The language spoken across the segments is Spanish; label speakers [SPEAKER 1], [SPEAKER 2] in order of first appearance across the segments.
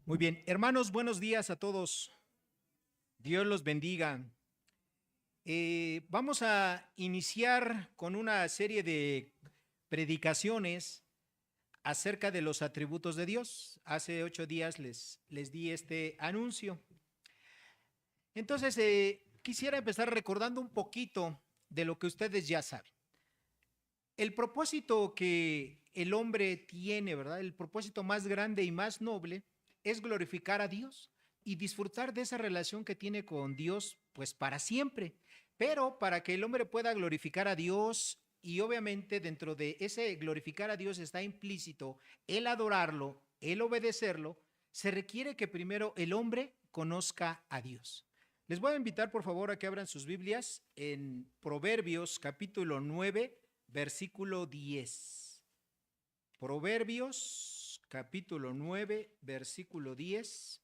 [SPEAKER 1] Muy bien, hermanos, buenos días a todos. Dios los bendiga. Vamos a iniciar con una serie de predicaciones acerca de los atributos de Dios. Hace 8 días les di este anuncio. Entonces, quisiera empezar recordando un poquito de lo que ustedes ya saben. El propósito que el hombre tiene, ¿verdad? El propósito más grande y más noble es glorificar a Dios y disfrutar de esa relación que tiene con Dios, pues para siempre. Pero para que el hombre pueda glorificar a Dios y obviamente dentro de ese glorificar a Dios está implícito el adorarlo, el obedecerlo, se requiere que primero el hombre conozca a Dios. Les voy a invitar por favor a que abran sus Biblias en Proverbios capítulo 9 versículo 10. Proverbios, capítulo 9, versículo 10.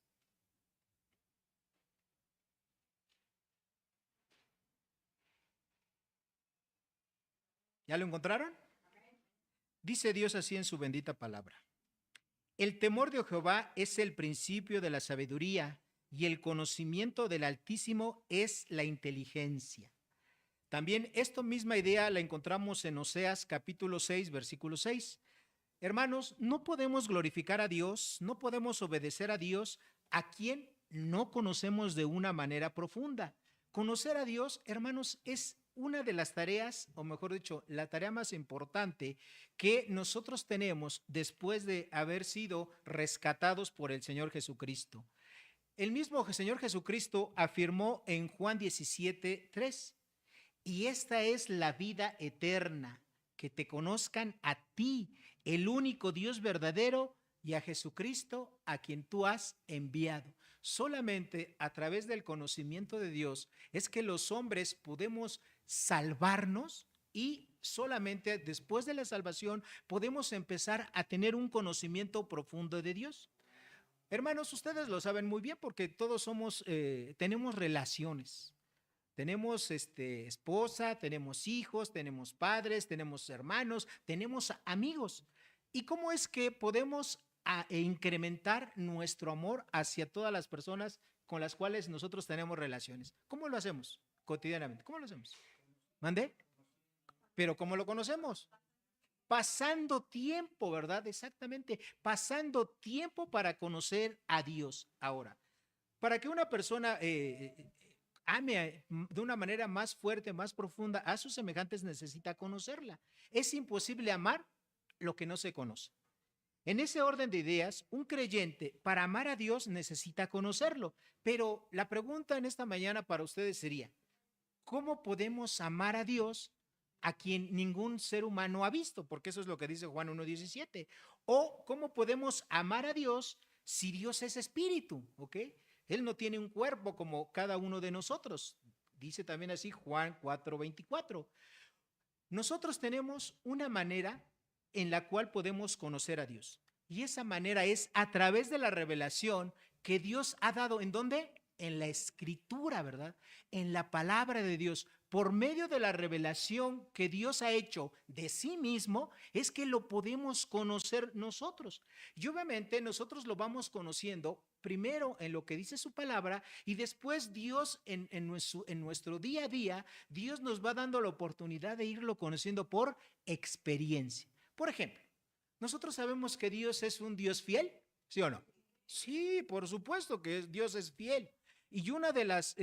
[SPEAKER 1] ¿Ya lo encontraron? Dice Dios así en su bendita palabra. El temor de Jehová es el principio de la sabiduría y el conocimiento del Altísimo es la inteligencia. También esta misma idea la encontramos en Oseas capítulo 6, versículo 6. Hermanos, no podemos glorificar a Dios, no podemos obedecer a Dios a quien no conocemos de una manera profunda. Conocer a Dios, hermanos, es una de las tareas, o mejor dicho, la tarea más importante que nosotros tenemos después de haber sido rescatados por el Señor Jesucristo. El mismo Señor Jesucristo afirmó en Juan 17:3, y esta es la vida eterna, que te conozcan a ti, el único Dios verdadero, y a Jesucristo, a quien tú has enviado. Solamente a través del conocimiento de Dios es que los hombres podemos salvarnos y solamente después de la salvación podemos empezar a tener un conocimiento profundo de Dios. Hermanos, ustedes lo saben muy bien porque todos tenemos relaciones. Tenemos esposa, tenemos hijos, tenemos padres, tenemos hermanos, tenemos amigos. ¿Y cómo es que podemos incrementar nuestro amor hacia todas las personas con las cuales nosotros tenemos relaciones? ¿Cómo lo hacemos cotidianamente? ¿Cómo lo hacemos? ¿Mande? Pero ¿cómo lo conocemos? Pasando tiempo, ¿verdad? Exactamente, pasando tiempo para conocer a Dios. Ahora, para que una persona ame de una manera más fuerte, más profunda a sus semejantes, necesita conocerla. Es imposible amar lo que no se conoce. En ese orden de ideas, un creyente para amar a Dios necesita conocerlo. Pero la pregunta en esta mañana para ustedes sería, ¿cómo podemos amar a Dios a quien ningún ser humano ha visto? Porque eso es lo que dice Juan 1:17. O ¿cómo podemos amar a Dios si Dios es espíritu? ¿Ok? Él no tiene un cuerpo como cada uno de nosotros. Dice también así Juan 4:24. Nosotros tenemos una manera en la cual podemos conocer a Dios. Y esa manera es a través de la revelación que Dios ha dado. ¿En dónde? En la escritura, ¿verdad? En la palabra de Dios. Por medio de la revelación que Dios ha hecho de sí mismo, es que lo podemos conocer nosotros. Y obviamente nosotros lo vamos conociendo primero en lo que dice su palabra y después Dios en nuestro día a día, Dios nos va dando la oportunidad de irlo conociendo por experiencia. Por ejemplo, nosotros sabemos que Dios es un Dios fiel, ¿sí o no? Sí, por supuesto que Dios es fiel. Y una de las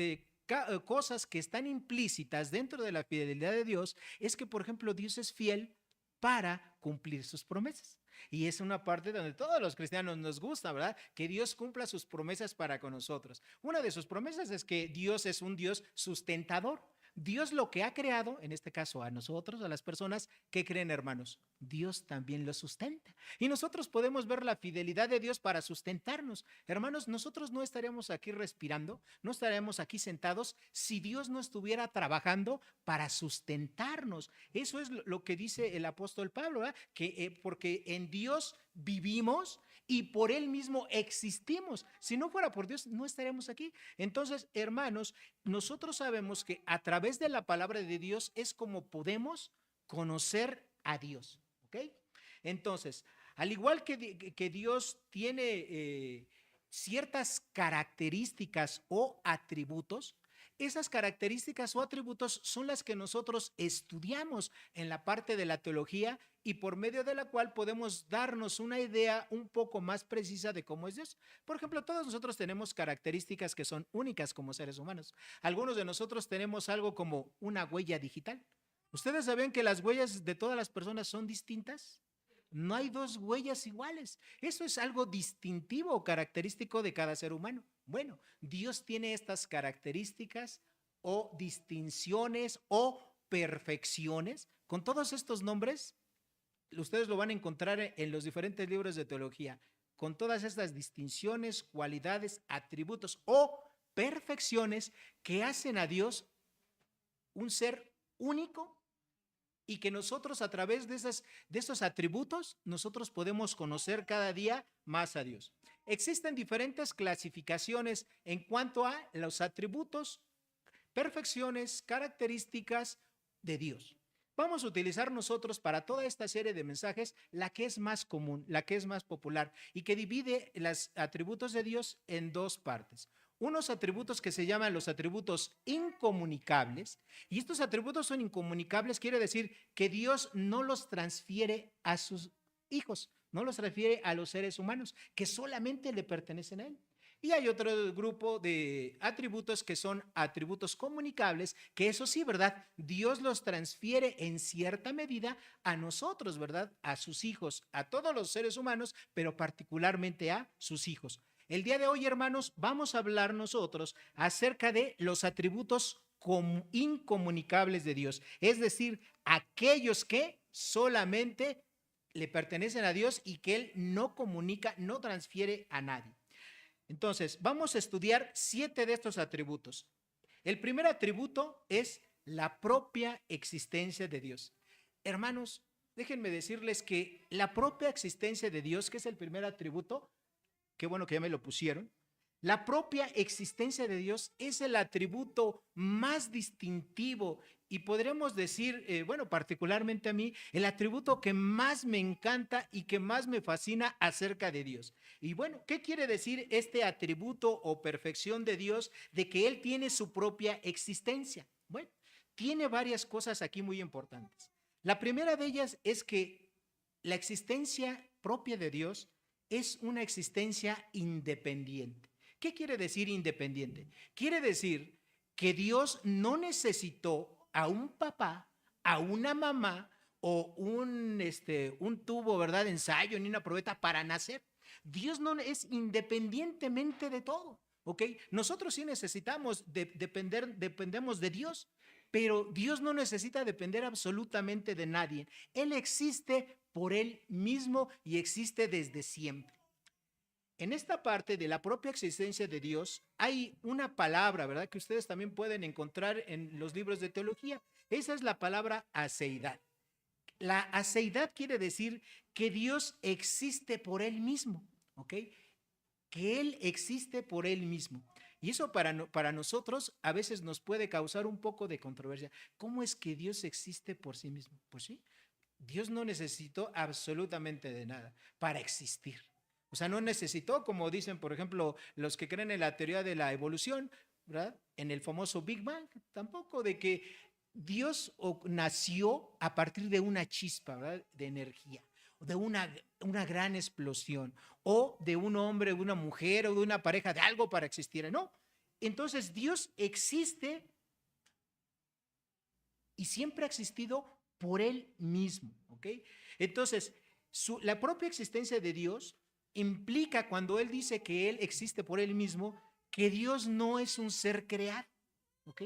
[SPEAKER 1] cosas que están implícitas dentro de la fidelidad de Dios es que, por ejemplo, Dios es fiel para cumplir sus promesas. Y es una parte donde todos los cristianos nos gusta, ¿verdad? Que Dios cumpla sus promesas para con nosotros. Una de sus promesas es que Dios es un Dios sustentador. Dios lo que ha creado, en este caso a nosotros, a las personas, ¿qué creen, hermanos? Dios también lo sustenta. Y nosotros podemos ver la fidelidad de Dios para sustentarnos. Hermanos, nosotros no estaríamos aquí respirando, no estaríamos aquí sentados si Dios no estuviera trabajando para sustentarnos. Eso es lo que dice el apóstol Pablo, ¿verdad? Que porque en Dios vivimos y por Él mismo existimos. Si no fuera por Dios, no estaríamos aquí. Entonces, hermanos, nosotros sabemos que a través de la palabra de Dios es como podemos conocer a Dios. ¿Ok? Entonces, al igual que Dios tiene ciertas características o atributos. Esas características o atributos son las que nosotros estudiamos en la parte de la teología y por medio de la cual podemos darnos una idea un poco más precisa de cómo es Dios. Por ejemplo, todos nosotros tenemos características que son únicas como seres humanos. Algunos de nosotros tenemos algo como una huella digital. ¿Ustedes sabían que las huellas de todas las personas son distintas? No hay dos huellas iguales. Eso es algo distintivo o característico de cada ser humano. Bueno, Dios tiene estas características o distinciones o perfecciones. Con todos estos nombres, ustedes lo van a encontrar en los diferentes libros de teología. Con todas estas distinciones, cualidades, atributos o perfecciones que hacen a Dios un ser único y que nosotros a través de esos atributos, nosotros podemos conocer cada día más a Dios. Existen diferentes clasificaciones en cuanto a los atributos, perfecciones, características de Dios. Vamos a utilizar nosotros para toda esta serie de mensajes la que es más común, la que es más popular y que divide los atributos de Dios en dos partes. Unos atributos que se llaman los atributos incomunicables, y estos atributos son incomunicables, quiere decir que Dios no los transfiere a sus hijos, no los transfiere a los seres humanos, que solamente le pertenecen a Él. Y hay otro grupo de atributos que son atributos comunicables, que eso sí, ¿verdad? Dios los transfiere en cierta medida a nosotros, ¿verdad? A sus hijos, a todos los seres humanos, pero particularmente a sus hijos. El día de hoy, hermanos, vamos a hablar nosotros acerca de los atributos incomunicables de Dios, es decir, aquellos que solamente le pertenecen a Dios y que Él no comunica, no transfiere a nadie. Entonces, vamos a estudiar 7 de estos atributos. El primer atributo es la propia existencia de Dios. Hermanos, déjenme decirles que la propia existencia de Dios, que es el primer atributo, qué bueno que ya me lo pusieron, la propia existencia de Dios es el atributo más distintivo y podremos decir, bueno, particularmente a mí, el atributo que más me encanta y que más me fascina acerca de Dios. Y bueno, ¿qué quiere decir este atributo o perfección de Dios de que Él tiene su propia existencia? Bueno, tiene varias cosas aquí muy importantes. La primera de ellas es que la existencia propia de Dios es una existencia independiente. ¿Qué quiere decir independiente? Quiere decir que Dios no necesitó a un papá, a una mamá o un tubo, ¿verdad?, de ensayo ni una probeta para nacer. Dios no es independientemente de todo, ¿ok? Nosotros sí necesitamos dependemos de Dios, pero Dios no necesita depender absolutamente de nadie. Él existe por Él mismo y existe desde siempre. En esta parte de la propia existencia de Dios hay una palabra, ¿verdad?, que ustedes también pueden encontrar en los libros de teología. Esa es la palabra aceidad. La aceidad quiere decir que Dios existe por Él mismo, ¿ok? Que Él existe por Él mismo. Y eso para nosotros a veces nos puede causar un poco de controversia. ¿Cómo es que Dios existe por sí mismo? Pues sí, Dios no necesitó absolutamente de nada para existir. O sea, no necesitó, como dicen, por ejemplo, los que creen en la teoría de la evolución, ¿verdad? En el famoso Big Bang, tampoco de que Dios nació a partir de una chispa, ¿verdad?, de energía, de una gran explosión, o de un hombre, de una mujer, o de una pareja, de algo para existir. No. Entonces, Dios existe y siempre ha existido por Él mismo, ¿ok? Entonces, la propia existencia de Dios implica, cuando Él dice que Él existe por Él mismo, que Dios no es un ser creado, ¿ok?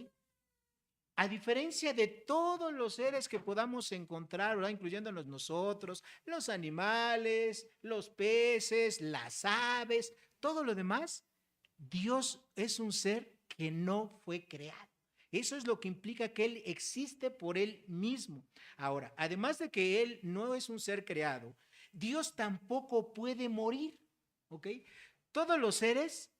[SPEAKER 1] A diferencia de todos los seres que podamos encontrar, ¿verdad?, incluyéndonos nosotros, los animales, los peces, las aves, todo lo demás, Dios es un ser que no fue creado. Eso es lo que implica que Él existe por Él mismo. Ahora, además de que Él no es un ser creado, Dios tampoco puede morir, ¿ok? Todos los seres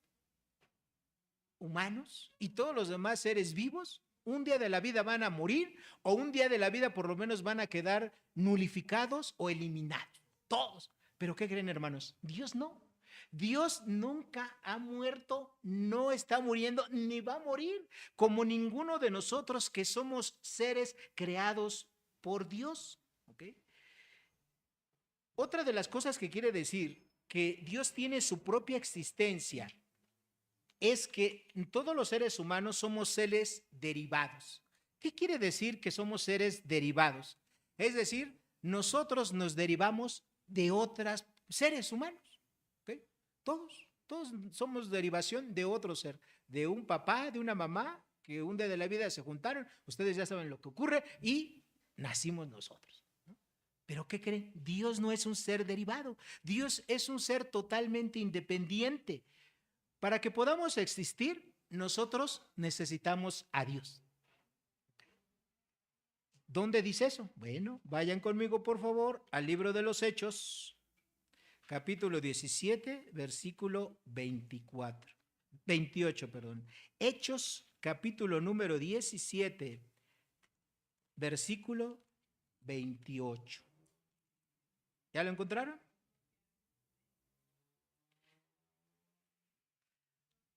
[SPEAKER 1] humanos y todos los demás seres vivos, un día de la vida van a morir o un día de la vida por lo menos van a quedar nulificados o eliminados, todos. Pero ¿qué creen, hermanos? Dios no. Dios nunca ha muerto, no está muriendo, ni va a morir, como ninguno de nosotros que somos seres creados por Dios. ¿Ok? Otra de las cosas que quiere decir que Dios tiene su propia existencia es que todos los seres humanos somos seres derivados. ¿Qué quiere decir que somos seres derivados? Es decir, nosotros nos derivamos de otros seres humanos. ¿Ok? Todos somos derivación de otro ser, de un papá, de una mamá, que un día de la vida se juntaron, ustedes ya saben lo que ocurre y nacimos nosotros. Pero ¿qué creen? Dios no es un ser derivado, Dios es un ser totalmente independiente. Para que podamos existir, nosotros necesitamos a Dios. ¿Dónde dice eso? Bueno, vayan conmigo por favor al libro de los Hechos, capítulo 17, versículo 28, perdón. Hechos, capítulo número 17, versículo 28. ¿Ya lo encontraron?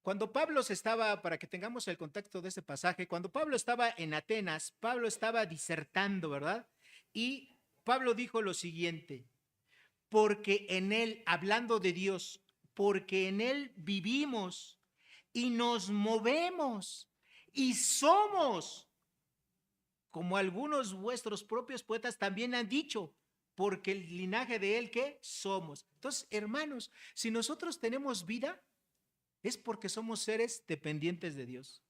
[SPEAKER 1] Cuando Pablo estaba, para que tengamos el contexto de este pasaje, cuando Pablo estaba en Atenas, Pablo estaba disertando, ¿verdad? Y Pablo dijo lo siguiente: porque en él, hablando de Dios, porque en él vivimos y nos movemos y somos, como algunos vuestros propios poetas también han dicho, porque el linaje de él, ¿qué? Somos. Entonces, hermanos, si nosotros tenemos vida, es porque somos seres dependientes de Dios.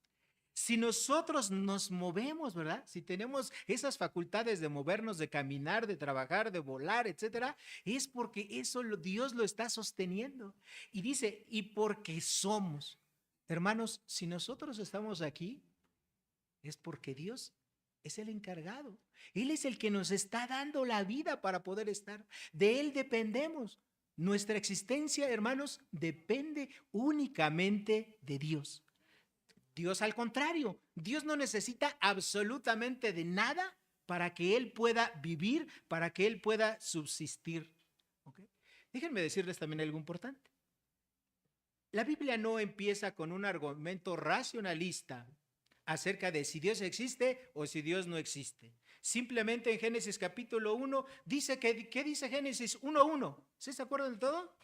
[SPEAKER 1] Si nosotros nos movemos, ¿verdad? Si tenemos esas facultades de movernos, de caminar, de trabajar, de volar, etcétera, es porque eso Dios lo está sosteniendo. Y dice, y porque somos. Hermanos, si nosotros estamos aquí, es porque Dios es el encargado. Él es el que nos está dando la vida para poder estar. De Él dependemos. Nuestra existencia, hermanos, depende únicamente de Dios. Dios, al contrario, Dios no necesita absolutamente de nada para que Él pueda vivir, para que Él pueda subsistir. ¿Okay? Déjenme decirles también algo importante. La Biblia no empieza con un argumento racionalista acerca de si Dios existe o si Dios no existe. Simplemente en Génesis capítulo 1 dice que, ¿qué dice Génesis 1:1? ¿Sí se acuerdan de todo?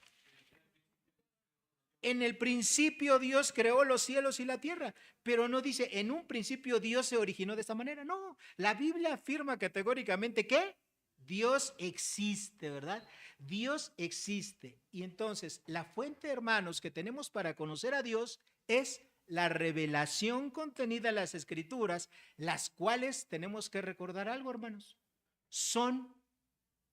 [SPEAKER 1] En el principio Dios creó los cielos y la tierra, pero no dice en un principio Dios se originó de esta manera. No, la Biblia afirma categóricamente que Dios existe, ¿verdad? Dios existe. Y entonces la fuente, hermanos, que tenemos para conocer a Dios es la revelación contenida en las Escrituras, las cuales tenemos que recordar algo, hermanos, son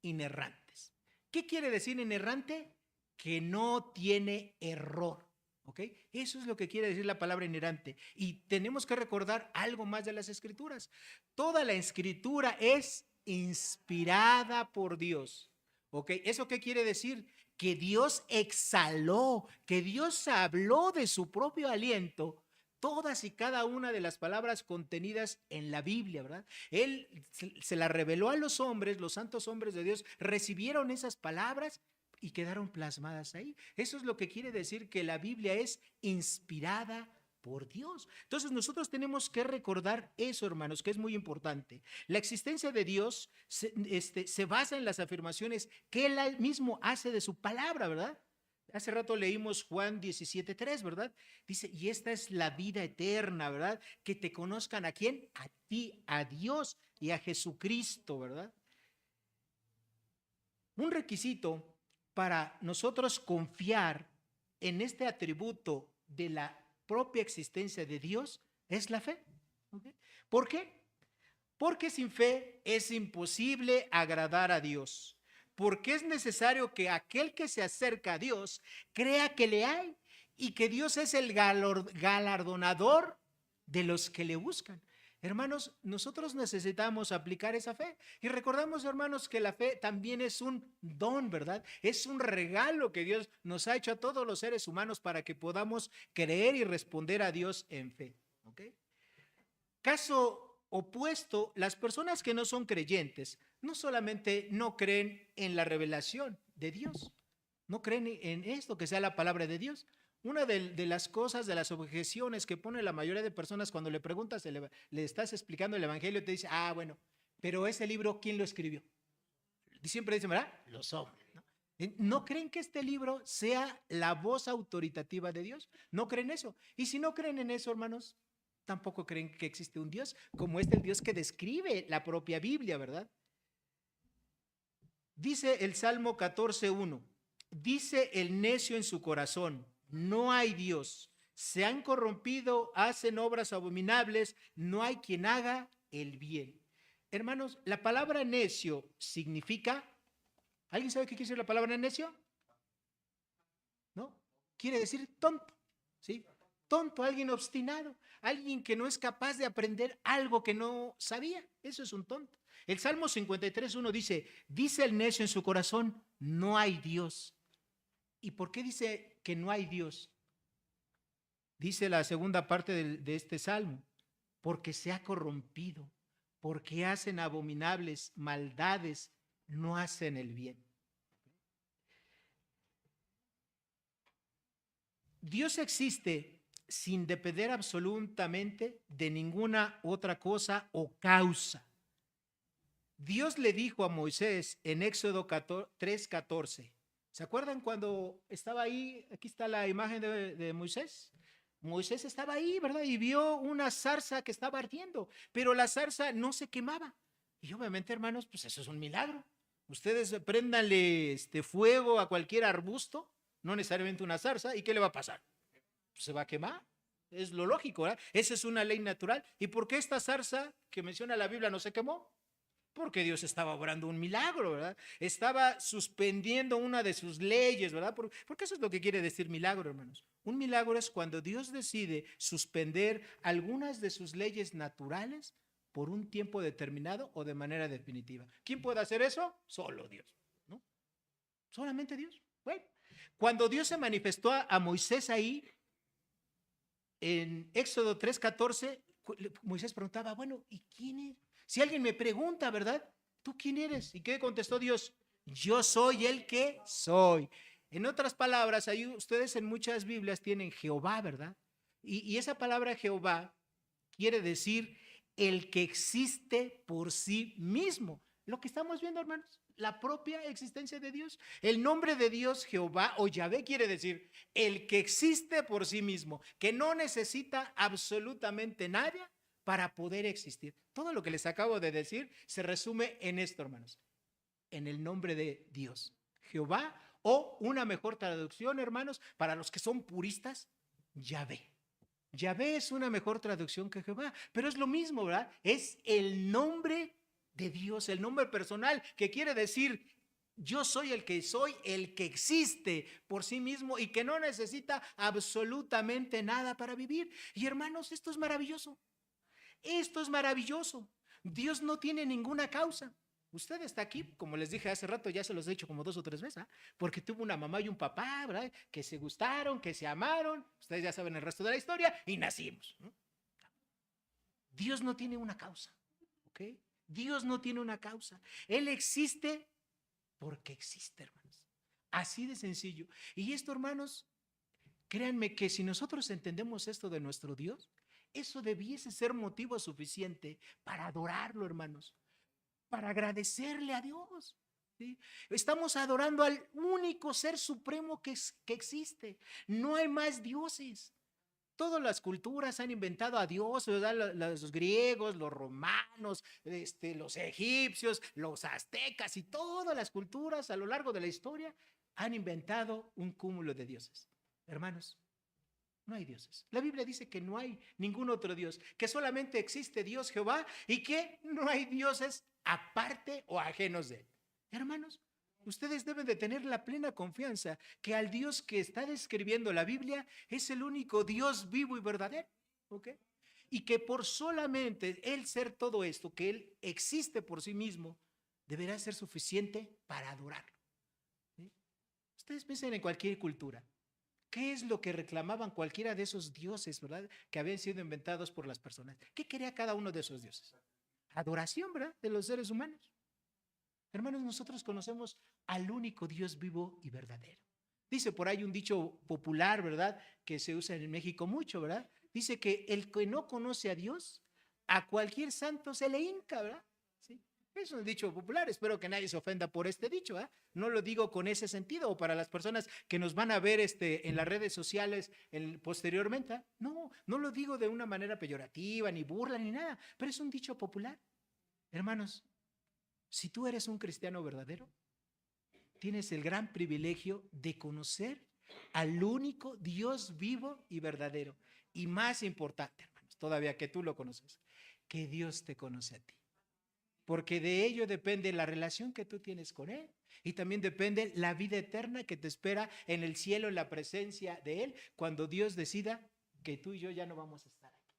[SPEAKER 1] inerrantes. ¿Qué quiere decir inerrante? Que no tiene error. ¿Ok? Eso es lo que quiere decir la palabra inerrante. Y tenemos que recordar algo más de las Escrituras. Toda la Escritura es inspirada por Dios. ¿Ok? ¿Eso qué quiere decir? Que Dios exhaló, que Dios habló de su propio aliento todas y cada una de las palabras contenidas en la Biblia, ¿verdad? Él se la reveló a los hombres, los santos hombres de Dios recibieron esas palabras y quedaron plasmadas ahí. Eso es lo que quiere decir que la Biblia es inspirada por Dios. Entonces nosotros tenemos que recordar eso, hermanos, que es muy importante. La existencia de Dios se basa en las afirmaciones que Él mismo hace de su palabra, ¿verdad? Hace rato leímos Juan 17:3, ¿verdad? Dice, y esta es la vida eterna, ¿verdad? Que te conozcan a quién, a ti, a Dios y a Jesucristo, ¿verdad? Un requisito para nosotros confiar en este atributo de la propia existencia de Dios es la fe. ¿Okay? ¿Por qué? Porque sin fe es imposible agradar a Dios. Porque es necesario que aquel que se acerca a Dios crea que le hay y que Dios es el galardonador de los que le buscan. Hermanos, nosotros necesitamos aplicar esa fe. Y recordamos, hermanos, que la fe también es un don, ¿verdad? Es un regalo que Dios nos ha hecho a todos los seres humanos para que podamos creer y responder a Dios en fe. ¿Ok? Caso opuesto, las personas que no son creyentes no solamente no creen en la revelación de Dios, No creen en esto que sea la palabra de Dios. Una de las cosas, de las objeciones que pone la mayoría de personas cuando le preguntas, le estás explicando el evangelio, te dice, bueno, pero ese libro, ¿quién lo escribió? Y siempre dicen, ¿verdad? Los hombres, ¿no? ¿No creen que este libro sea la voz autoritativa de Dios? ¿No creen eso? Y si no creen en eso, hermanos, tampoco creen que existe un Dios como el Dios que describe la propia Biblia, ¿verdad? Dice el Salmo 14:1, dice el necio en su corazón, no hay Dios, se han corrompido, hacen obras abominables, no hay quien haga el bien. Hermanos, la palabra necio significa, ¿alguien sabe qué quiere decir la palabra necio? ¿No? Quiere decir tonto, ¿sí? Tonto, alguien obstinado, alguien que no es capaz de aprender algo que no sabía, eso es un tonto. El Salmo 53:1 dice el necio en su corazón, no hay Dios. ¿Y por qué dice que no hay Dios? Dice la segunda parte de este Salmo, porque se ha corrompido, porque hacen abominables maldades, no hacen el bien. Dios existe sin depender absolutamente de ninguna otra cosa o causa. Dios le dijo a Moisés en Éxodo 3:14, ¿se acuerdan cuando estaba ahí? Aquí está la imagen de Moisés. Moisés estaba ahí, ¿verdad? Y vio una zarza que estaba ardiendo, pero la zarza no se quemaba. Y obviamente, hermanos, pues eso es un milagro. Ustedes préndanle fuego a cualquier arbusto, no necesariamente una zarza, ¿y qué le va a pasar? Pues se va a quemar. Es lo lógico, ¿verdad? Esa es una ley natural. ¿Y por qué esta zarza que menciona la Biblia no se quemó? Porque Dios estaba obrando un milagro, ¿verdad? Estaba suspendiendo una de sus leyes, ¿verdad? Porque eso es lo que quiere decir milagro, hermanos. Un milagro es cuando Dios decide suspender algunas de sus leyes naturales por un tiempo determinado o de manera definitiva. ¿Quién puede hacer eso? Solo Dios, ¿no? Solamente Dios. Bueno, cuando Dios se manifestó a Moisés ahí, en Éxodo 3:14, Moisés preguntaba, bueno, ¿y quién es? Si alguien me pregunta, ¿verdad? ¿Tú quién eres? ¿Y qué contestó Dios? Yo soy el que soy. En otras palabras, ahí ustedes en muchas Biblias tienen Jehová, ¿verdad? Y esa palabra Jehová quiere decir el que existe por sí mismo. Lo que estamos viendo, hermanos, la propia existencia de Dios. El nombre de Dios, Jehová o Yahvé, quiere decir el que existe por sí mismo, que no necesita absolutamente nada para poder existir. Todo lo que les acabo de decir se resume en esto, hermanos, en el nombre de Dios, Jehová, o una mejor traducción, hermanos, para los que son puristas, Yahvé. Yahvé es una mejor traducción que Jehová, pero es lo mismo, ¿verdad? Es el nombre de Dios, el nombre personal, que quiere decir, yo soy el que existe por sí mismo y que no necesita absolutamente nada para vivir. Y hermanos, esto es maravilloso. Esto es maravilloso. Dios no tiene ninguna causa. Usted está aquí, como les dije hace rato, ya se los he dicho como 2 o 3 veces, ¿eh? Porque tuvo una mamá y un papá, ¿verdad? Que se gustaron, que se amaron. Ustedes ya saben el resto de la historia y nacimos, ¿no? Dios no tiene una causa, ¿ok? Dios no tiene una causa. Él existe porque existe, hermanos. Así de sencillo. Y esto, hermanos, créanme que si nosotros entendemos esto de nuestro Dios, eso debiese ser motivo suficiente para adorarlo, hermanos, para agradecerle a Dios. ¿Sí? Estamos adorando al único ser supremo que existe. No hay más dioses. Todas las culturas han inventado a Dios, ¿verdad? Los griegos, los romanos, los egipcios, los aztecas y todas las culturas a lo largo de la historia han inventado un cúmulo de dioses. Hermanos, no hay dioses. La Biblia dice que no hay ningún otro Dios, que solamente existe Dios Jehová y que no hay dioses aparte o ajenos de él. Hermanos, ustedes deben de tener la plena confianza que al Dios que está describiendo la Biblia es el único Dios vivo y verdadero, ¿ok? Y que por solamente él ser todo esto, que él existe por sí mismo, deberá ser suficiente para adorarlo. ¿Sí? Ustedes piensen en cualquier cultura. ¿Qué es lo que reclamaban cualquiera de esos dioses, verdad? Que habían sido inventados por las personas. ¿Qué quería cada uno de esos dioses? Adoración, ¿verdad? De los seres humanos. Hermanos, nosotros conocemos al único Dios vivo y verdadero. Dice por ahí un dicho popular, ¿verdad? Que se usa en México mucho, ¿verdad? Dice que el que no conoce a Dios, a cualquier santo se le hinca, ¿verdad? ¿Sí? Es un dicho popular, espero que nadie se ofenda por este dicho, ¿verdad? No lo digo con ese sentido, o para las personas que nos van a ver en las redes sociales posteriormente, ¿verdad? No, no lo digo de una manera peyorativa, ni burla, ni nada, pero es un dicho popular. Hermanos, si tú eres un cristiano verdadero, tienes el gran privilegio de conocer al único Dios vivo y verdadero. Y más importante, hermanos, todavía que tú lo conoces, que Dios te conoce a ti. Porque de ello depende la relación que tú tienes con Él. Y también depende la vida eterna que te espera en el cielo, en la presencia de Él, cuando Dios decida que tú y yo ya no vamos a estar aquí.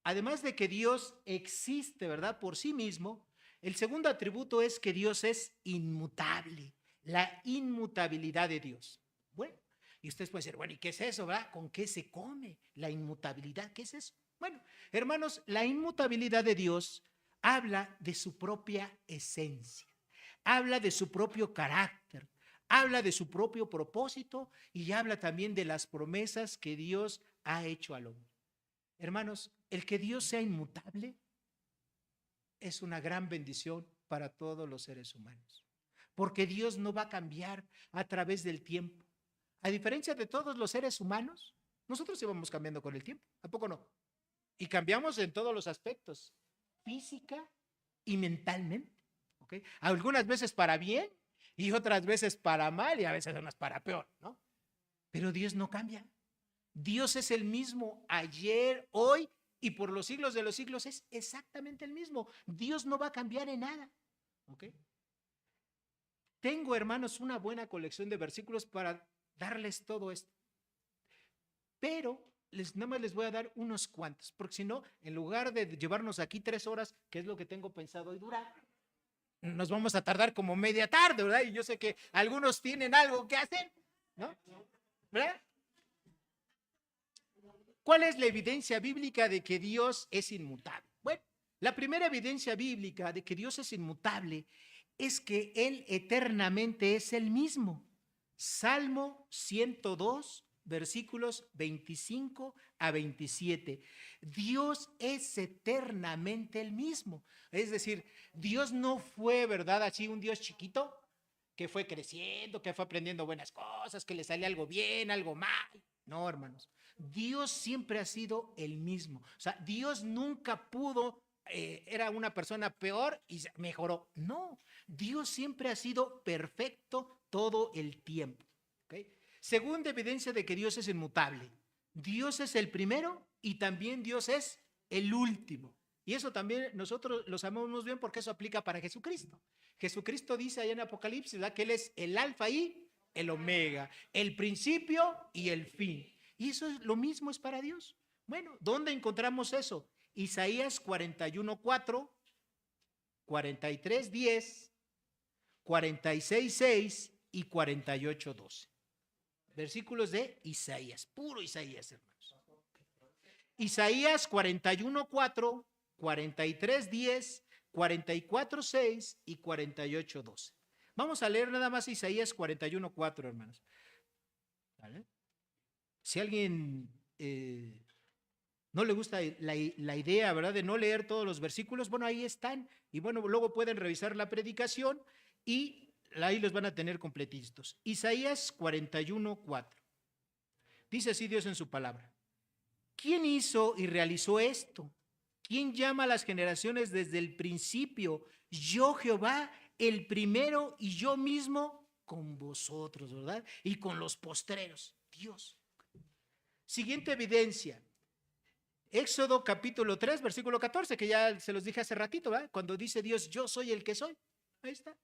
[SPEAKER 1] Además de que Dios existe, ¿verdad? Por sí mismo, el segundo atributo es que Dios es inmutable, la inmutabilidad de Dios. Bueno, y ustedes pueden decir, bueno, ¿y qué es eso, verdad? ¿Con qué se come la inmutabilidad? ¿Qué es eso? Bueno, hermanos, la inmutabilidad de Dios habla de su propia esencia, habla de su propio carácter, habla de su propio propósito y habla también de las promesas que Dios ha hecho al hombre. Hermanos, el que Dios sea inmutable es una gran bendición para todos los seres humanos, porque Dios no va a cambiar a través del tiempo. A diferencia de todos los seres humanos, nosotros íbamos cambiando con el tiempo, ¿a poco no? Y cambiamos en todos los aspectos, física y mentalmente, ¿ok? Algunas veces para bien y otras veces para mal y a veces unas para peor, ¿no? Pero Dios no cambia. Dios es el mismo ayer, hoy y por los siglos de los siglos es exactamente el mismo. Dios no va a cambiar en nada. ¿Ok? Tengo, hermanos, una buena colección de versículos para darles todo esto. Pero nada más les voy a dar unos cuantos, porque si no, en lugar de llevarnos aquí 3 horas, que es lo que tengo pensado hoy durar, nos vamos a tardar como media tarde, ¿verdad? Y yo sé que algunos tienen algo que hacer, ¿no? ¿Verdad? ¿Cuál es la evidencia bíblica de que Dios es inmutable? Bueno, la primera evidencia bíblica de que Dios es inmutable es que Él eternamente es el mismo. Salmo 102, versículos 25 a 27. Dios es eternamente el mismo. Es decir, Dios no fue, ¿verdad? Así un Dios chiquito que fue creciendo, que fue aprendiendo buenas cosas, que le sale algo bien, algo mal. No, hermanos. Dios siempre ha sido el mismo. O sea, Dios nunca pudo, era una persona peor y mejoró. No, Dios siempre ha sido perfecto todo el tiempo. ¿Okay? Segunda evidencia de que Dios es inmutable. Dios es el primero y también Dios es el último. Y eso también nosotros lo sabemos bien porque eso aplica para Jesucristo. Jesucristo dice allá en Apocalipsis, ¿verdad? Que Él es el alfa y el omega, el principio y el fin. Y eso es lo mismo es para Dios. Bueno, ¿dónde encontramos eso? Isaías 41:4, 43:10, 46:6 y 48:12. Versículos de Isaías, puro Isaías, hermanos. Isaías 41:4, 43:10, 44:6 y 48:12. Vamos a leer nada más Isaías 41:4, hermanos. ¿Vale? Si alguien no le gusta la idea, ¿verdad?, de no leer todos los versículos, bueno, ahí están. Y bueno, luego pueden revisar la predicación y ahí los van a tener completitos. Isaías 41:4. Dice así Dios en su palabra. ¿Quién hizo y realizó esto? ¿Quién llama a las generaciones desde el principio? Yo, Jehová, el primero y yo mismo con vosotros, ¿verdad? Y con los postreros, Dios. Siguiente evidencia. Éxodo capítulo 3, versículo 14, que ya se los dije hace ratito, ¿verdad? Cuando dice Dios, yo soy el que soy. Ahí está.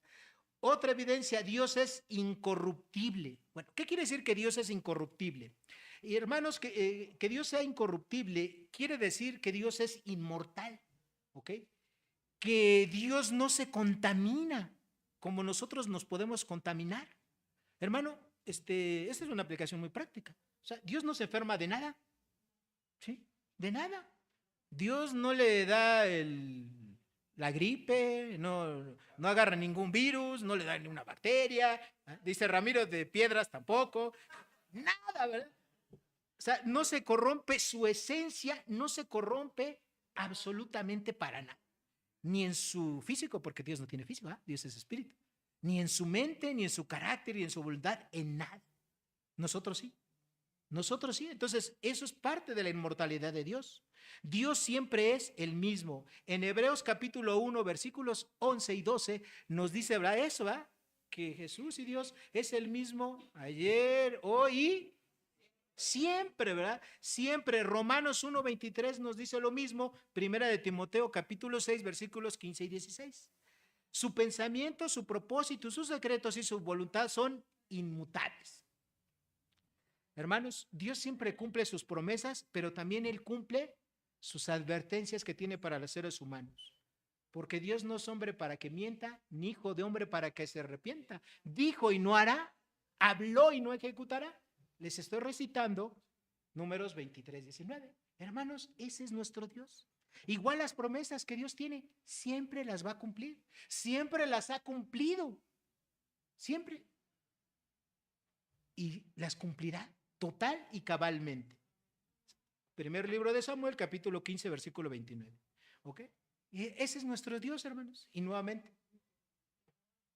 [SPEAKER 1] Otra evidencia, Dios es incorruptible. Bueno, ¿qué quiere decir que Dios es incorruptible? Y hermanos, que Dios sea incorruptible quiere decir que Dios es inmortal, ¿ok? Que Dios no se contamina como nosotros nos podemos contaminar. Hermano, esta es una aplicación muy práctica. O sea, Dios no se enferma de nada, ¿sí? De nada. Dios no le da la gripe, no agarra ningún virus, no le da ninguna bacteria. Dice Ramiro de Piedras tampoco. Nada, ¿verdad? O sea, no se corrompe, su esencia no se corrompe absolutamente para nada. Ni en su físico, porque Dios no tiene físico, ¿eh? Dios es espíritu. Ni en su mente, ni en su carácter, ni en su voluntad, en nada. Nosotros sí. Nosotros sí. Entonces, eso es parte de la inmortalidad de Dios. Dios siempre es el mismo. En Hebreos capítulo 1, versículos 11 y 12, nos dice, ¿verdad? Eso, ¿verdad? Que Jesús y Dios es el mismo ayer, hoy y siempre, ¿verdad? Siempre. Romanos 1:23 nos dice lo mismo. Primera de Timoteo capítulo 6, versículos 15 y 16. Su pensamiento, su propósito, sus secretos y su voluntad son inmutables. Hermanos, Dios siempre cumple sus promesas, pero también Él cumple sus advertencias que tiene para los seres humanos. Porque Dios no es hombre para que mienta, ni hijo de hombre para que se arrepienta. Dijo y no hará, habló y no ejecutará. Les estoy recitando Números 23:19. Hermanos, ese es nuestro Dios. Igual las promesas que Dios tiene, siempre las va a cumplir. Siempre las ha cumplido. Siempre. Y las cumplirá total y cabalmente. Primer libro de Samuel, capítulo 15, versículo 29. ¿Ok? Y ese es nuestro Dios, hermanos. Y nuevamente,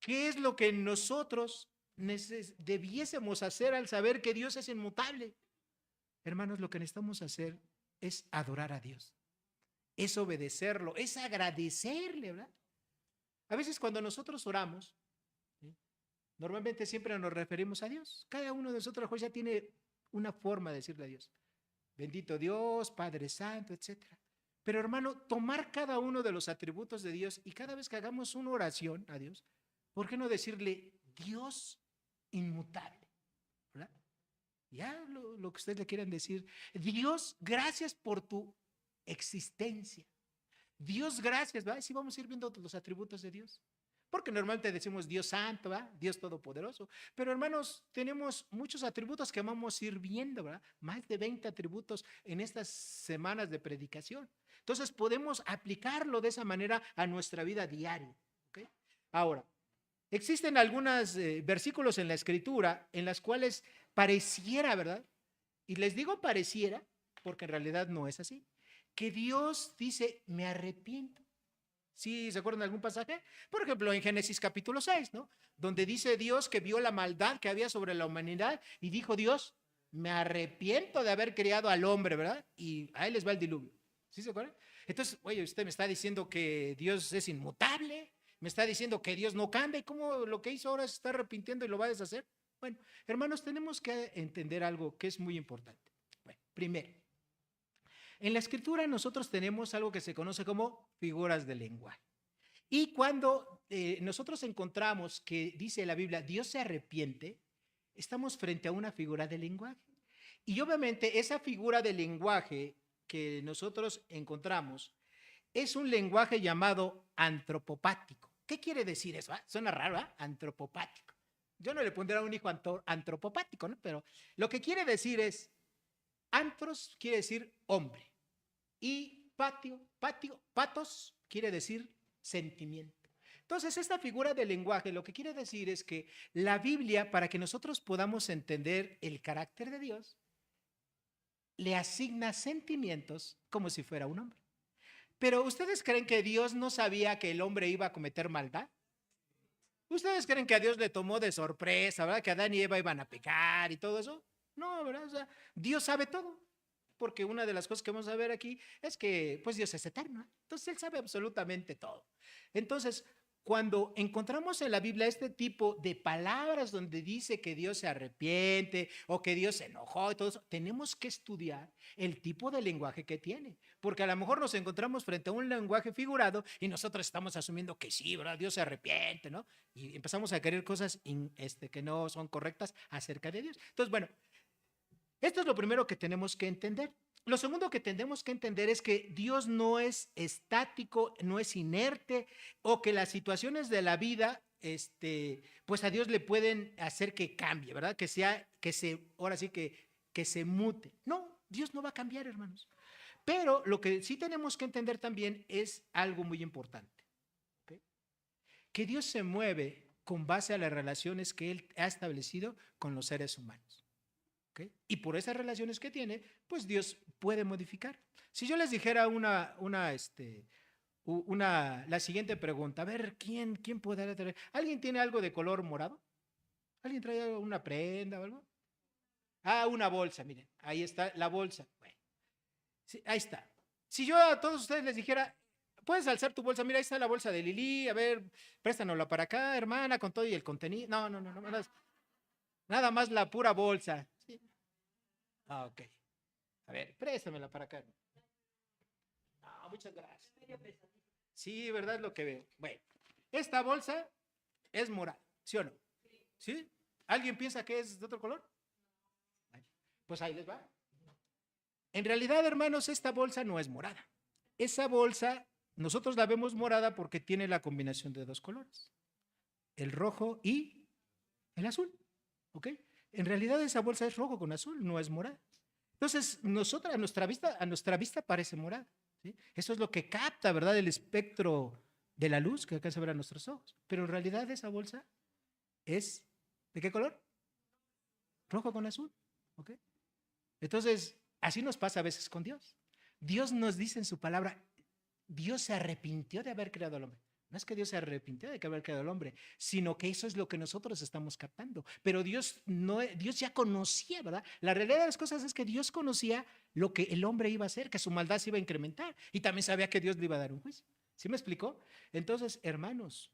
[SPEAKER 1] ¿qué es lo que nosotros debiésemos hacer al saber que Dios es inmutable? Hermanos, lo que necesitamos hacer es adorar a Dios, es obedecerlo, es agradecerle, ¿verdad? A veces cuando nosotros oramos, ¿sí? Normalmente siempre nos referimos a Dios. Cada uno de nosotros ya tiene una forma de decirle a Dios. Bendito Dios, Padre Santo, etcétera. Pero hermano, tomar cada uno de los atributos de Dios y cada vez que hagamos una oración a Dios, ¿por qué no decirle Dios inmutable? ¿Verdad? Ya lo que ustedes le quieran decir. Dios, gracias por tu existencia. Dios, gracias, ¿verdad? Sí, vamos a ir viendo los atributos de Dios. Porque normalmente decimos Dios santo, ¿verdad? Dios todopoderoso. Pero hermanos, tenemos muchos atributos que vamos a ir viendo, ¿verdad? Más de 20 atributos en estas semanas de predicación. Entonces podemos aplicarlo de esa manera a nuestra vida diaria. ¿Okay? Ahora, existen algunos versículos en la Escritura en las cuales pareciera, ¿verdad? Y les digo pareciera porque en realidad no es así. Que Dios dice, me arrepiento. ¿Sí se acuerdan de algún pasaje? Por ejemplo, en Génesis capítulo 6, ¿no? Donde dice Dios que vio la maldad que había sobre la humanidad y dijo Dios, me arrepiento de haber creado al hombre, ¿verdad? Y ahí les va el diluvio. ¿Sí se acuerdan? Entonces, oye, usted me está diciendo que Dios es inmutable, me está diciendo que Dios no cambia, ¿y cómo lo que hizo ahora se está arrepintiendo y lo va a deshacer? Bueno, hermanos, tenemos que entender algo que es muy importante. Bueno, primero, en la escritura nosotros tenemos algo que se conoce como figuras de lenguaje. Y cuando nosotros encontramos que dice la Biblia, Dios se arrepiente, estamos frente a una figura de lenguaje. Y obviamente esa figura de lenguaje que nosotros encontramos es un lenguaje llamado antropopático. ¿Qué quiere decir eso? Suena raro, ¿eh? Antropopático. Yo no le pondré a un hijo antropopático, ¿no? Pero lo que quiere decir es, antros quiere decir hombre. Y patos quiere decir sentimiento. Entonces, esta figura de lenguaje lo que quiere decir es que la Biblia, para que nosotros podamos entender el carácter de Dios, le asigna sentimientos como si fuera un hombre. Pero ¿ustedes creen que Dios no sabía que el hombre iba a cometer maldad? ¿Ustedes creen que a Dios le tomó de sorpresa, verdad? Que Adán y Eva iban a pecar y todo eso. No, ¿verdad? O sea, Dios sabe todo. Porque una de las cosas que vamos a ver aquí es que pues Dios es eterno, ¿eh? Entonces Él sabe absolutamente todo. Entonces, cuando encontramos en la Biblia este tipo de palabras donde dice que Dios se arrepiente o que Dios se enojó y todo eso, tenemos que estudiar el tipo de lenguaje que tiene, porque a lo mejor nos encontramos frente a un lenguaje figurado y nosotros estamos asumiendo que sí, ¿verdad? Dios se arrepiente, ¿no? Y empezamos a querer cosas que no son correctas acerca de Dios. Entonces, bueno, esto es lo primero que tenemos que entender. Lo segundo que tenemos que entender es que Dios no es estático, no es inerte, o que las situaciones de la vida, pues a Dios le pueden hacer que cambie, ¿verdad? Ahora sí que se mute. No, Dios no va a cambiar, hermanos. Pero lo que sí tenemos que entender también es algo muy importante. que Dios se mueve con base a las relaciones que Él ha establecido con los seres humanos. ¿Okay? Y por esas relaciones que tiene, pues Dios puede modificar. Si yo les dijera la siguiente pregunta, a ver, ¿quién podrá traer? ¿Alguien tiene algo de color morado? ¿Alguien trae una prenda o algo? Ah, una bolsa, miren, ahí está la bolsa. Bueno, sí, ahí está. Si yo a todos ustedes les dijera, puedes alzar tu bolsa, mira, ahí está la bolsa de Lili, a ver, préstanosla para acá, hermana, con todo y el contenido. No, nada más la pura bolsa. ¿Sí? Ah, ok. A ver, préstamela para acá. No, muchas gracias. Sí, ¿verdad? Es lo que veo. Bueno, esta bolsa es morada, ¿sí o no? ¿Sí? ¿Alguien piensa que es de otro color? Pues ahí les va. En realidad, hermanos, esta bolsa no es morada. Esa bolsa, nosotros la vemos morada porque tiene la combinación de dos colores, el rojo y el azul. ¿Ok? En realidad esa bolsa es rojo con azul, no es morada. Entonces, nosotros, a nuestra vista parece morada. ¿Sí? Eso es lo que capta, ¿verdad? El espectro de la luz que alcanza a ver a nuestros ojos. Pero en realidad esa bolsa es, ¿de qué color? Rojo con azul. ¿Ok? Entonces, así nos pasa a veces con Dios. Dios nos dice en su palabra, Dios se arrepintió de haber creado al hombre. No es que Dios se arrepintió de haber creado al hombre, sino que eso es lo que nosotros estamos captando. Pero Dios ya conocía, ¿verdad? La realidad de las cosas es que Dios conocía lo que el hombre iba a hacer, que su maldad se iba a incrementar. Y también sabía que Dios le iba a dar un juicio. ¿Sí me explicó? Entonces, hermanos,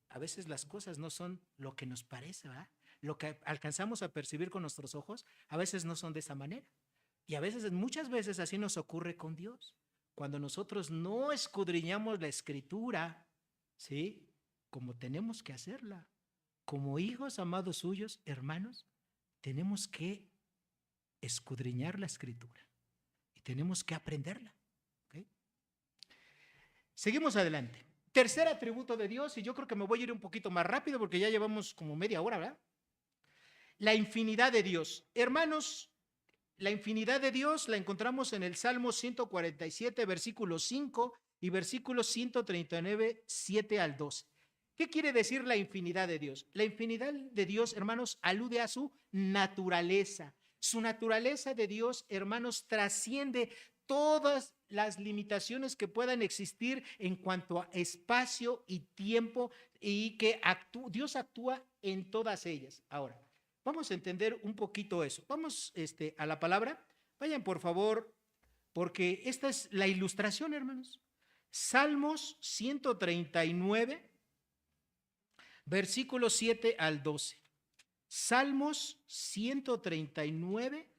[SPEAKER 1] a veces las cosas no son lo que nos parece, ¿verdad? Lo que alcanzamos a percibir con nuestros ojos, a veces no son de esa manera. Y a veces, muchas veces así nos ocurre con Dios. Cuando nosotros no escudriñamos la escritura, ¿sí? Como tenemos que hacerla. Como hijos amados suyos, hermanos, tenemos que escudriñar la escritura y tenemos que aprenderla. ¿Okay? Seguimos adelante. Tercer atributo de Dios, y yo creo que me voy a ir un poquito más rápido porque ya llevamos como media hora, ¿verdad? La infinidad de Dios. Hermanos, la infinidad de Dios la encontramos en el Salmo 147, versículo 5 y versículo 139, 7 al 12. ¿Qué quiere decir la infinidad de Dios? La infinidad de Dios, hermanos, alude a su naturaleza. Su naturaleza de Dios, hermanos, trasciende todas las limitaciones que puedan existir en cuanto a espacio y tiempo y que Dios actúa en todas ellas. Ahora, vamos a entender un poquito eso. Vamos a la palabra. Vayan, por favor, porque esta es la ilustración, hermanos. Salmos 139, versículos 7 al 12. Salmos 139,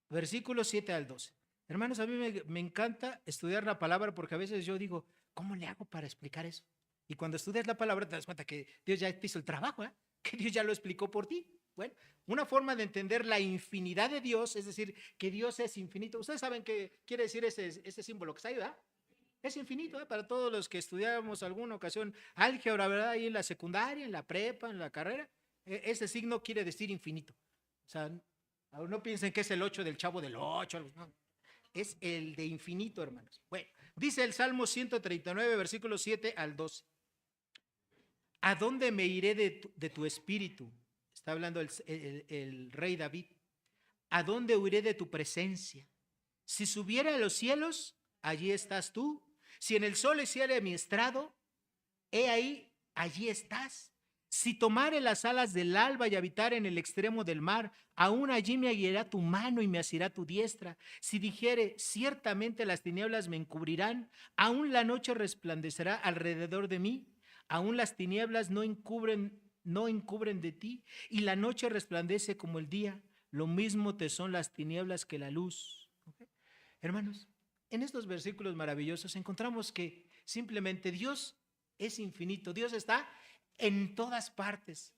[SPEAKER 1] versículos 7 al 12. Hermanos, a mí me encanta estudiar la palabra porque a veces yo digo, ¿cómo le hago para explicar eso? Y cuando estudias la palabra te das cuenta que Dios ya te hizo el trabajo, ¿eh? Que Dios ya lo explicó por ti. Bueno, una forma de entender la infinidad de Dios, es decir, que Dios es infinito. Ustedes saben qué quiere decir ese símbolo que está ahí, ¿verdad? Es infinito, ¿eh? Para todos los que estudiábamos alguna ocasión álgebra, ¿verdad? Ahí en la secundaria, en la prepa, en la carrera, ese signo quiere decir infinito. O sea, no piensen que es el 8 del Chavo del 8, no. Es el de infinito, hermanos. Bueno, dice el Salmo 139, versículos 7 al 12. ¿A dónde me iré de tu espíritu? Está hablando el rey David. ¿A dónde huiré de tu presencia? Si subiera a los cielos, allí estás tú. Si en el sol hiciere mi estrado, he ahí, allí estás. Si tomare las alas del alba y habitar en el extremo del mar, aún allí me guiará tu mano y me asirá tu diestra. Si dijere, ciertamente las tinieblas me encubrirán, aún la noche resplandecerá alrededor de mí. Aún las tinieblas no encubren de ti, y la noche resplandece como el día. Lo mismo te son las tinieblas que la luz. ¿Okay? Hermanos, en estos versículos maravillosos encontramos que simplemente Dios es infinito. Dios está en todas partes.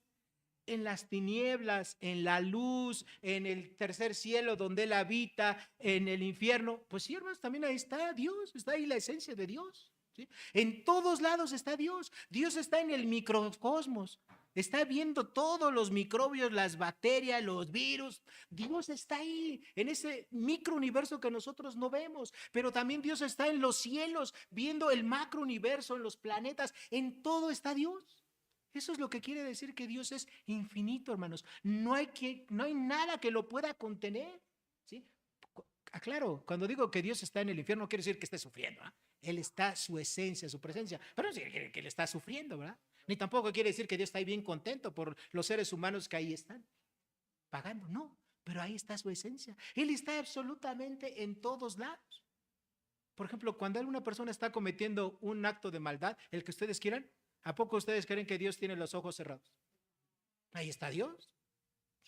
[SPEAKER 1] En las tinieblas, en la luz, en el tercer cielo donde Él habita, en el infierno. Pues sí, hermanos, también ahí está Dios, está ahí la esencia de Dios. ¿Sí? En todos lados está Dios. Dios está en el microcosmos. Está viendo todos los microbios, las bacterias, los virus. Dios está ahí, en ese microuniverso que nosotros no vemos. Pero también Dios está en los cielos, viendo el macrouniverso, en los planetas. En todo está Dios. Eso es lo que quiere decir que Dios es infinito, hermanos. No hay nada que lo pueda contener. ¿Sí? Aclaro, cuando digo que Dios está en el infierno, no quiere decir que esté sufriendo. Él está, su esencia, su presencia. Pero no quiere decir que él está sufriendo, ¿verdad? Ni tampoco quiere decir que Dios está ahí bien contento por los seres humanos que ahí están pagando. No, pero ahí está su esencia. Él está absolutamente en todos lados. Por ejemplo, cuando alguna persona está cometiendo un acto de maldad, el que ustedes quieran, ¿a poco ustedes creen que Dios tiene los ojos cerrados? Ahí está Dios.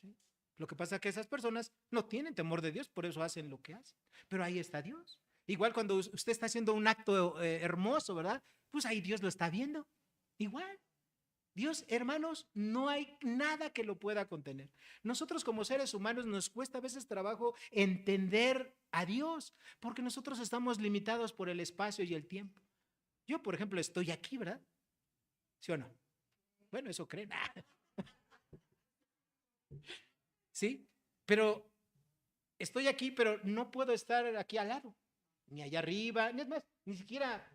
[SPEAKER 1] ¿Sí? Lo que pasa es que esas personas no tienen temor de Dios, por eso hacen lo que hacen. Pero ahí está Dios. Igual cuando usted está haciendo un acto hermoso, ¿verdad? Pues ahí Dios lo está viendo. Igual. Dios, hermanos, no hay nada que lo pueda contener. Nosotros como seres humanos nos cuesta a veces trabajo entender a Dios, porque nosotros estamos limitados por el espacio y el tiempo. Yo, por ejemplo, estoy aquí, ¿verdad? ¿Sí o no? Bueno, eso creen. ¿Sí? Pero estoy aquí, pero no puedo estar aquí al lado, ni allá arriba, ni es más, ni siquiera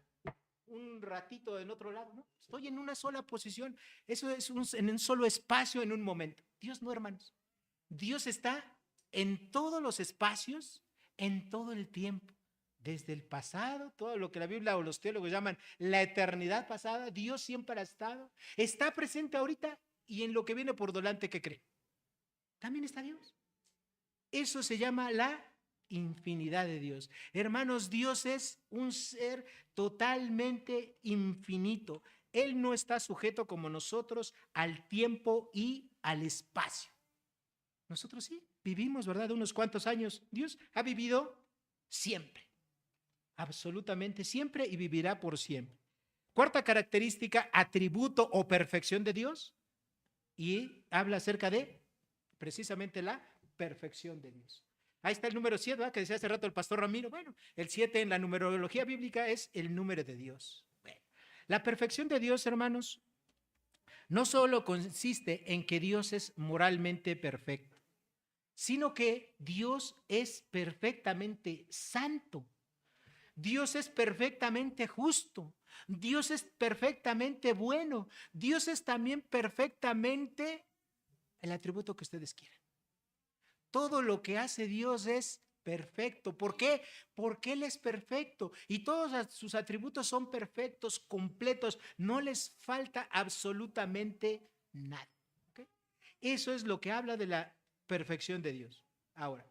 [SPEAKER 1] un ratito en otro lado, ¿no? Estoy en una sola posición. Eso es en un solo espacio, en un momento. Dios no, hermanos. Dios está en todos los espacios, en todo el tiempo. Desde el pasado, todo lo que la Biblia o los teólogos llaman la eternidad pasada, Dios siempre ha estado. Está presente ahorita y en lo que viene por delante, ¿qué cree? También está Dios. Eso se llama la infinidad de Dios. Hermanos, Dios es un ser totalmente infinito. Él no está sujeto como nosotros al tiempo y al espacio. Nosotros sí, vivimos, ¿verdad? Unos cuantos años. Dios ha vivido siempre, absolutamente siempre y vivirá por siempre. Cuarta característica, atributo o perfección de Dios. Y habla acerca de precisamente la perfección de Dios. Ahí está el número 7, ¿verdad? Que decía hace rato el pastor Ramiro. Bueno, el 7 en la numerología bíblica es el número de Dios. Bueno, la perfección de Dios, hermanos, no solo consiste en que Dios es moralmente perfecto, sino que Dios es perfectamente santo. Dios es perfectamente justo. Dios es perfectamente bueno. Dios es también perfectamente el atributo que ustedes quieran. Todo lo que hace Dios es perfecto. ¿Por qué? Porque Él es perfecto y todos sus atributos son perfectos, completos. No les falta absolutamente nada. ¿Okay? Eso es lo que habla de la perfección de Dios. Ahora,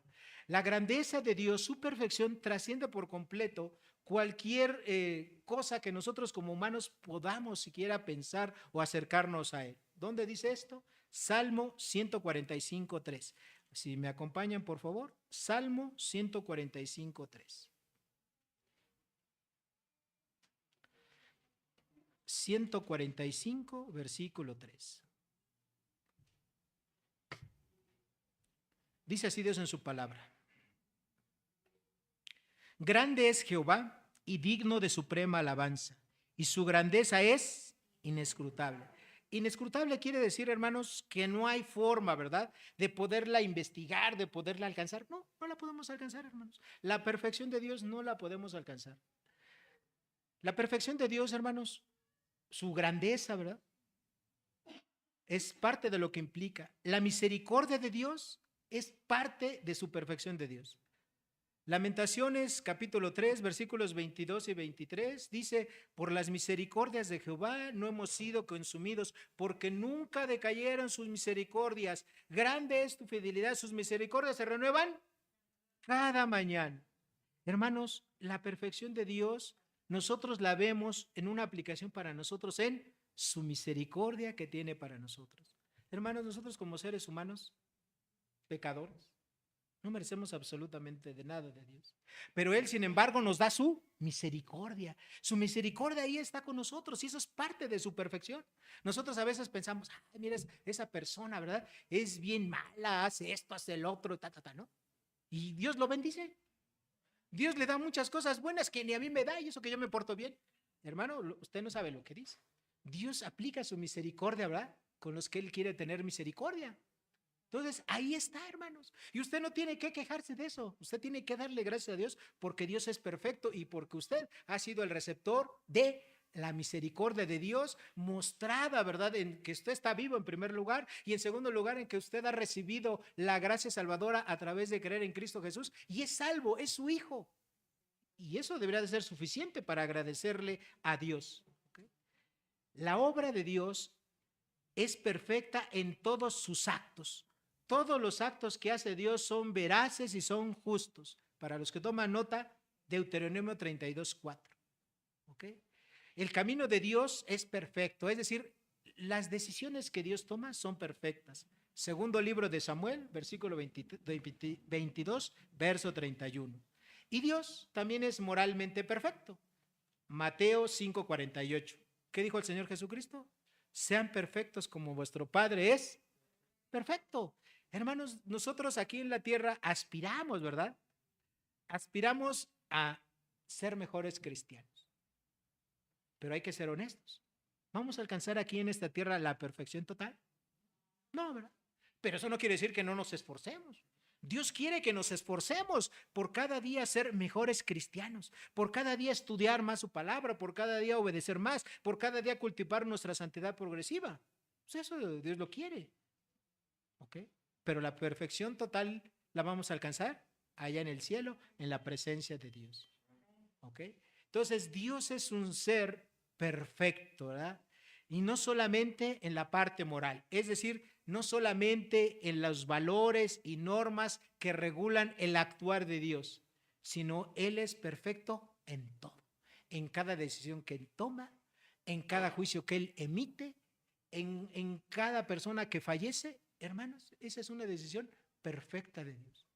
[SPEAKER 1] la grandeza de Dios, su perfección, trasciende por completo cualquier cosa que nosotros como humanos podamos siquiera pensar o acercarnos a Él. ¿Dónde dice esto? Salmo 145:3. Si me acompañan, por favor, Salmo 145:3. 145, versículo 3. Dice así Dios en su palabra. Grande es Jehová y digno de suprema alabanza, y su grandeza es inescrutable. Inescrutable quiere decir, hermanos, que no hay forma, ¿verdad?, de poderla investigar, de poderla alcanzar. No, no la podemos alcanzar, hermanos. La perfección de Dios no la podemos alcanzar. La perfección de Dios, hermanos, su grandeza, ¿verdad?, es parte de lo que implica. La misericordia de Dios es parte de su perfección de Dios. Lamentaciones capítulo 3 versículos 22 y 23 dice: por las misericordias de Jehová no hemos sido consumidos, porque nunca decayeron sus misericordias. Grande es tu fidelidad, sus misericordias se renuevan cada mañana. Hermanos, la perfección de Dios nosotros la vemos en una aplicación para nosotros en su misericordia que tiene para nosotros. Hermanos, nosotros como seres humanos, pecadores, no merecemos absolutamente de nada de Dios. Pero Él, sin embargo, nos da su misericordia. Su misericordia ahí está con nosotros y eso es parte de su perfección. Nosotros a veces pensamos, ay, mira, esa persona, ¿verdad?, es bien mala, hace esto, hace el otro, ¿no? Y Dios lo bendice. Dios le da muchas cosas buenas que ni a mí me da y eso que yo me porto bien. Hermano, usted no sabe lo que dice. Dios aplica su misericordia, ¿verdad?, con los que Él quiere tener misericordia. Entonces, ahí está, hermanos. Y usted no tiene que quejarse de eso. Usted tiene que darle gracias a Dios porque Dios es perfecto y porque usted ha sido el receptor de la misericordia de Dios mostrada, ¿verdad? En que usted está vivo en primer lugar y en segundo lugar en que usted ha recibido la gracia salvadora a través de creer en Cristo Jesús y es salvo, es su hijo. Y eso debería de ser suficiente para agradecerle a Dios. ¿Okay? La obra de Dios es perfecta en todos sus actos. Todos los actos que hace Dios son veraces y son justos. Para los que toman nota, Deuteronomio 32:4. ¿Ok? El camino de Dios es perfecto, es decir, las decisiones que Dios toma son perfectas. Segundo libro de Samuel, versículo 22, verso 31. Y Dios también es moralmente perfecto. Mateo 5:48. ¿Qué dijo el Señor Jesucristo? Sean perfectos como vuestro Padre es perfecto. Hermanos, nosotros aquí en la tierra aspiramos, ¿verdad? Aspiramos a ser mejores cristianos. Pero hay que ser honestos. ¿Vamos a alcanzar aquí en esta tierra la perfección total? No, ¿verdad? Pero eso no quiere decir que no nos esforcemos. Dios quiere que nos esforcemos por cada día ser mejores cristianos, por cada día estudiar más su palabra, por cada día obedecer más, por cada día cultivar nuestra santidad progresiva. Pues eso Dios lo quiere. ¿Ok? Pero la perfección total la vamos a alcanzar allá en el cielo, en la presencia de Dios. ¿Ok? Entonces, Dios es un ser perfecto, ¿verdad? Y no solamente en la parte moral, es decir, no solamente en los valores y normas que regulan el actuar de Dios, sino Él es perfecto en todo, en cada decisión que Él toma, en cada juicio que Él emite, en cada persona que fallece. Hermanos, esa es una decisión perfecta de Dios.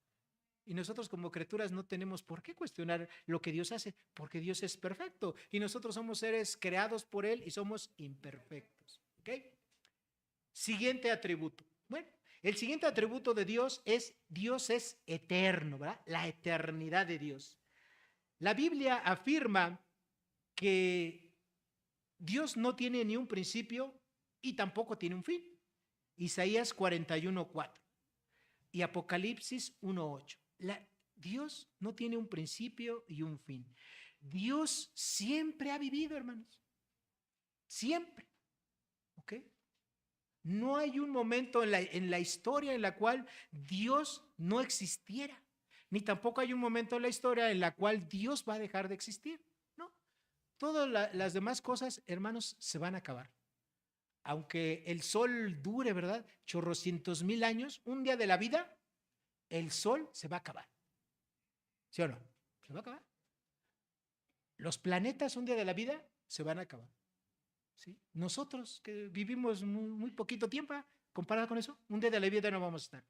[SPEAKER 1] Y nosotros como criaturas no tenemos por qué cuestionar lo que Dios hace, porque Dios es perfecto y nosotros somos seres creados por Él y somos imperfectos. ¿Ok? Siguiente atributo. Bueno, el siguiente atributo de Dios es eterno, ¿verdad? La eternidad de Dios. La Biblia afirma que Dios no tiene ni un principio y tampoco tiene un fin. Isaías 41:4 y Apocalipsis 1:8. Dios no tiene un principio y un fin. Dios siempre ha vivido, hermanos. Siempre. ¿Ok? No hay un momento en la historia en la cual Dios no existiera. Ni tampoco hay un momento en la historia en la cual Dios va a dejar de existir. No. Todas las demás cosas, hermanos, se van a acabar. Aunque el sol dure, ¿verdad? Chorrocientos mil años, un día de la vida, el sol se va a acabar. ¿Sí o no? Se va a acabar. Los planetas un día de la vida se van a acabar. ¿Sí? Nosotros que vivimos muy poquito tiempo, comparado con eso, un día de la vida no vamos a estar.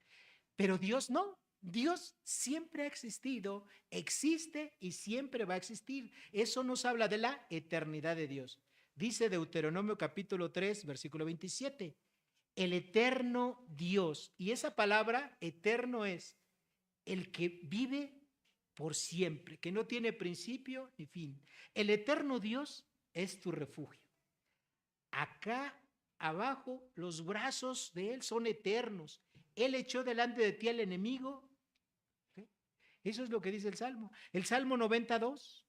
[SPEAKER 1] Pero Dios no. Dios siempre ha existido, existe y siempre va a existir. Eso nos habla de la eternidad de Dios. Dice Deuteronomio capítulo 3, versículo 27, el eterno Dios. Y esa palabra eterno es el que vive por siempre, que no tiene principio ni fin. El eterno Dios es tu refugio. Acá abajo los brazos de Él son eternos. Él echó delante de ti al enemigo. ¿Sí? Eso es lo que dice el Salmo. El Salmo 92.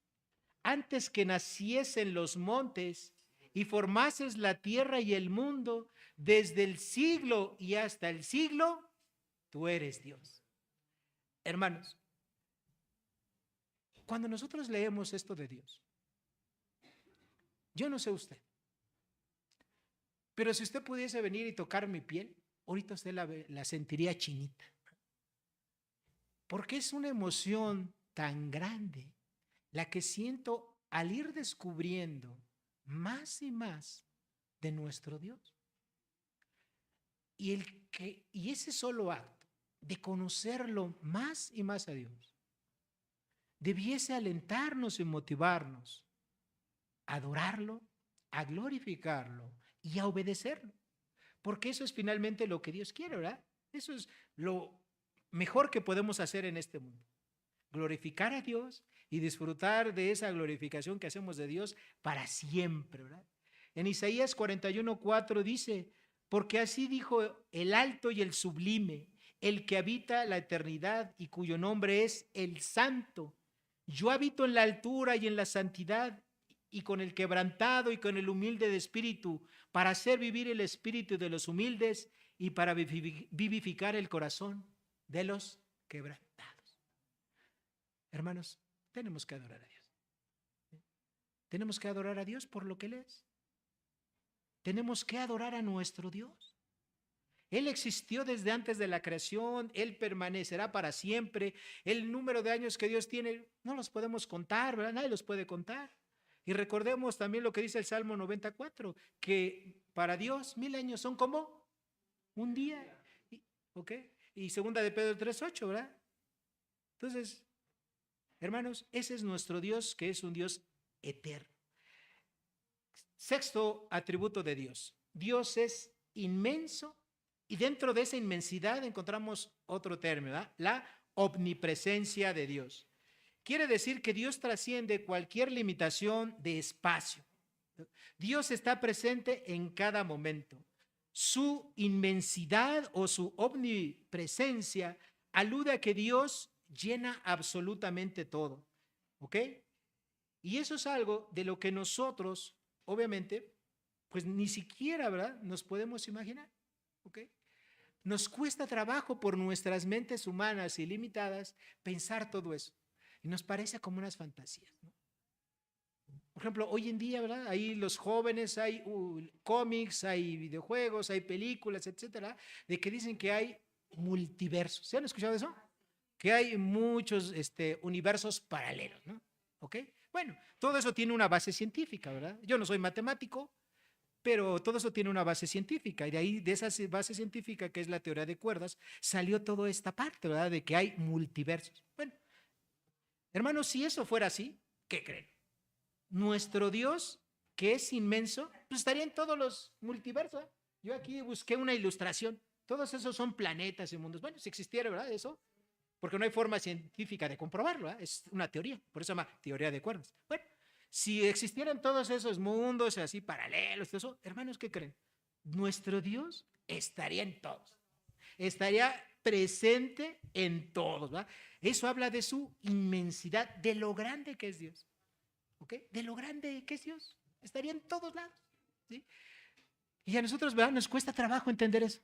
[SPEAKER 1] Antes que naciesen los montes y formases la tierra y el mundo, desde el siglo y hasta el siglo, tú eres Dios. Hermanos, cuando nosotros leemos esto de Dios, yo no sé usted, pero si usted pudiese venir y tocar mi piel, ahorita usted la sentiría chinita. Porque es una emoción tan grande la que siento al ir descubriendo más y más de nuestro Dios. Y ese solo acto de conocerlo más y más a Dios debiese alentarnos y motivarnos a adorarlo, a glorificarlo y a obedecerlo. Porque eso es finalmente lo que Dios quiere, ¿verdad? Eso es lo mejor que podemos hacer en este mundo. Glorificar a Dios y disfrutar de esa glorificación que hacemos de Dios para siempre, ¿verdad? En Isaías 41:4 dice, Porque así dijo el alto y el sublime, el que habita la eternidad y cuyo nombre es el Santo. Yo habito en la altura y en la santidad y con el quebrantado y con el humilde de espíritu, para hacer vivir el espíritu de los humildes y para vivificar el corazón de los quebrantados. Hermanos, tenemos que adorar a Dios. Tenemos que adorar a Dios por lo que Él es. Tenemos que adorar a nuestro Dios. Él existió desde antes de la creación, Él permanecerá para siempre. El número de años que Dios tiene no los podemos contar, ¿verdad? Nadie los puede contar. Y recordemos también lo que dice el Salmo 94, que para Dios 1000 años son como un día. ¿Ok? Y segunda de Pedro 3:8, ¿verdad? Entonces, hermanos, ese es nuestro Dios, que es un Dios eterno. Sexto atributo de Dios. Dios es inmenso y dentro de esa inmensidad encontramos otro término, ¿verdad? La omnipresencia de Dios. Quiere decir que Dios trasciende cualquier limitación de espacio. Dios está presente en cada momento. Su inmensidad o su omnipresencia alude a que Dios llena absolutamente todo. ¿Ok? Y eso es algo de lo que nosotros, obviamente, pues ni siquiera, ¿verdad?, nos podemos imaginar. ¿Ok? Nos cuesta trabajo por nuestras mentes humanas ilimitadas pensar todo eso. Y nos parece como unas fantasías, ¿no? Por ejemplo, hoy en día, ¿verdad? Ahí los jóvenes, hay cómics, hay videojuegos, hay películas, etcétera, de que dicen que hay multiversos. ¿Se han escuchado eso? Que hay muchos universos paralelos, ¿no? ¿Ok? Bueno, todo eso tiene una base científica, ¿verdad? Yo no soy matemático, pero todo eso tiene una base científica, y de ahí, de esa base científica, que es la teoría de cuerdas, salió toda esta parte, ¿verdad?, de que hay multiversos. Bueno, hermanos, si eso fuera así, ¿qué creen? Nuestro Dios, que es inmenso, pues estaría en todos los multiversos, ¿eh? Yo aquí busqué una ilustración. Todos esos son planetas y mundos. Bueno, si existiera, ¿verdad?, eso, porque no hay forma científica de comprobarlo, ¿verdad? Es una teoría, por eso se llama teoría de cuerdas. Bueno, si existieran todos esos mundos así paralelos, eso, hermanos, ¿qué creen? Nuestro Dios estaría en todos. Estaría presente en todos, ¿verdad? Eso habla de su inmensidad, de lo grande que es Dios. ¿Ok? De lo grande que es Dios. Estaría en todos lados. ¿Sí? Y a nosotros, ¿verdad?, nos cuesta trabajo entender eso.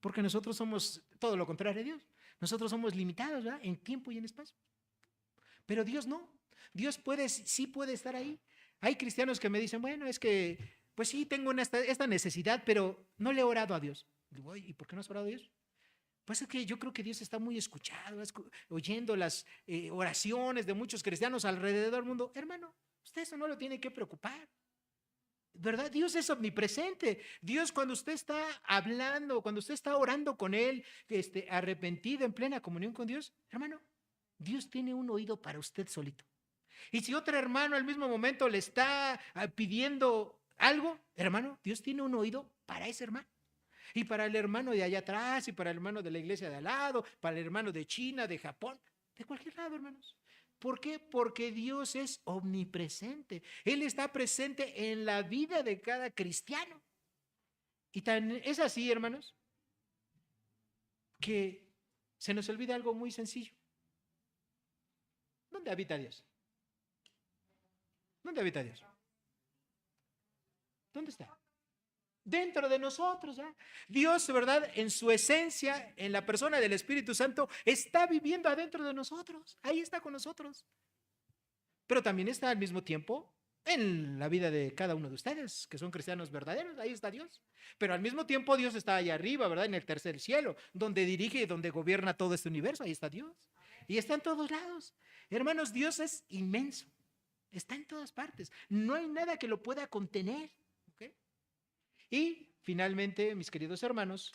[SPEAKER 1] Porque nosotros somos todo lo contrario a Dios. Nosotros somos limitados, ¿verdad?, en tiempo y en espacio. Pero Dios no. Dios puede, sí puede estar ahí. Hay cristianos que me dicen, bueno, es que, pues sí, tengo esta necesidad, pero no le he orado a Dios. Digo, ¿y por qué no has orado a Dios? Pues es que yo creo que Dios está muy escuchado, oyendo las oraciones de muchos cristianos alrededor del mundo. Hermano, usted eso no lo tiene que preocupar, ¿verdad? Dios es omnipresente. Dios, cuando usted está hablando, cuando usted está orando con Él, arrepentido, en plena comunión con Dios, hermano, Dios tiene un oído para usted solito. Y si otro hermano al mismo momento le está pidiendo algo, hermano, Dios tiene un oído para ese hermano. Y para el hermano de allá atrás, y para el hermano de la iglesia de al lado, para el hermano de China, de Japón, de cualquier lado, hermanos. ¿Por qué? Porque Dios es omnipresente. Él está presente en la vida de cada cristiano. Y tan es así, hermanos, que se nos olvida algo muy sencillo. ¿Dónde habita Dios? ¿Dónde habita Dios? ¿Dónde está? Dentro de nosotros, ¿eh? Dios, ¿verdad?, en su esencia, en la persona del Espíritu Santo, está viviendo adentro de nosotros. Ahí está con nosotros. Pero también está al mismo tiempo en la vida de cada uno de ustedes, que son cristianos verdaderos. Ahí está Dios. Pero al mismo tiempo Dios está allá arriba, ¿verdad?, en el tercer cielo, donde dirige y donde gobierna todo este universo. Ahí está Dios. Y está en todos lados. Hermanos, Dios es inmenso. Está en todas partes. No hay nada que lo pueda contener. ¿Ok? Y finalmente, mis queridos hermanos,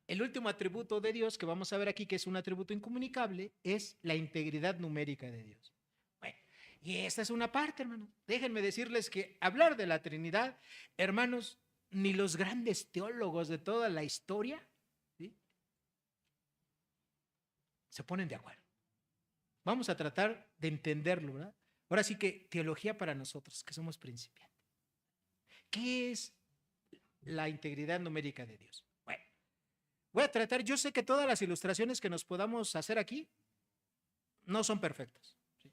[SPEAKER 1] el último atributo de Dios que vamos a ver aquí, que es un atributo incomunicable, es la integridad numérica de Dios. Bueno, y esta es una parte, hermanos. Déjenme decirles que hablar de la Trinidad, hermanos, ni los grandes teólogos de toda la historia, ¿sí?, se ponen de acuerdo. Vamos a tratar de entenderlo, ¿verdad? Ahora sí que teología para nosotros, que somos principiantes. ¿Qué es la integridad numérica de Dios? Bueno, voy a tratar, yo sé que todas las ilustraciones que nos podamos hacer aquí no son perfectas. ¿Sí?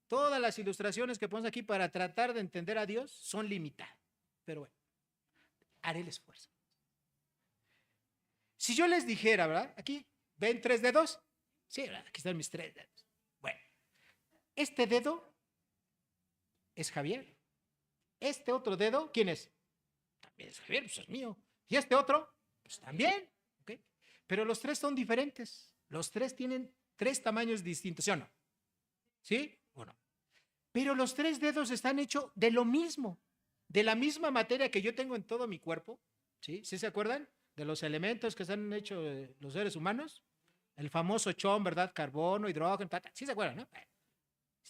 [SPEAKER 1] Todas las ilustraciones que ponemos aquí para tratar de entender a Dios son limitadas. Pero bueno, haré el esfuerzo. Si yo les dijera, ¿verdad? Aquí, ¿ven 3 dedos? Sí, ¿verdad? Aquí están mis 3 dedos. Bueno, este dedo es Javier. Este otro dedo, ¿quién es? También es Javier, pues es mío. ¿Y este otro? Pues también. ¿Okay? Pero los 3 son diferentes. Los 3 tienen 3 tamaños distintos, ¿sí o no? ¿Sí o no? Pero los 3 dedos están hechos de lo mismo, de la misma materia que yo tengo en todo mi cuerpo. ¿Sí? ¿Sí se acuerdan de los elementos que se han hecho los seres humanos? El famoso chon, ¿verdad? Carbono, hidrógeno, ¿sí se acuerdan, no? Bueno,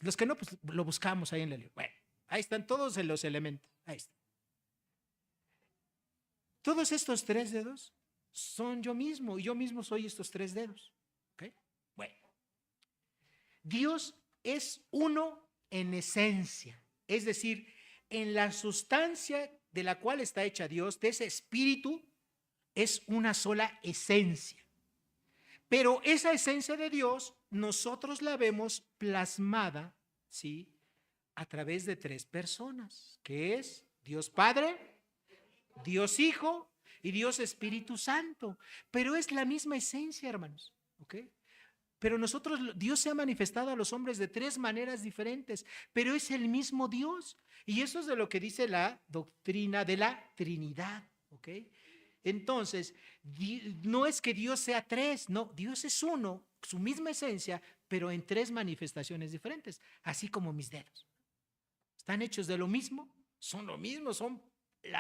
[SPEAKER 1] los que no, pues lo buscamos ahí en el libro. Bueno, ahí están todos los elementos. Ahí está. Todos estos 3 dedos son yo mismo, y yo mismo soy estos 3 dedos. ¿Ok? Bueno, Dios es uno en esencia, es decir, en la sustancia de la cual está hecha Dios, de ese espíritu, es una sola esencia. Pero esa esencia de Dios, nosotros la vemos plasmada, ¿sí? A través de 3 personas, que es Dios Padre, Dios Hijo y Dios Espíritu Santo. Pero es la misma esencia, hermanos, ¿ok? Pero Dios se ha manifestado a los hombres de 3 maneras diferentes, pero es el mismo Dios. Y eso es de lo que dice la doctrina de la Trinidad, ¿ok? Entonces, no es que Dios sea 3, no, Dios es uno, su misma esencia, pero en 3 manifestaciones diferentes, así como mis dedos. Están hechos de lo mismo, son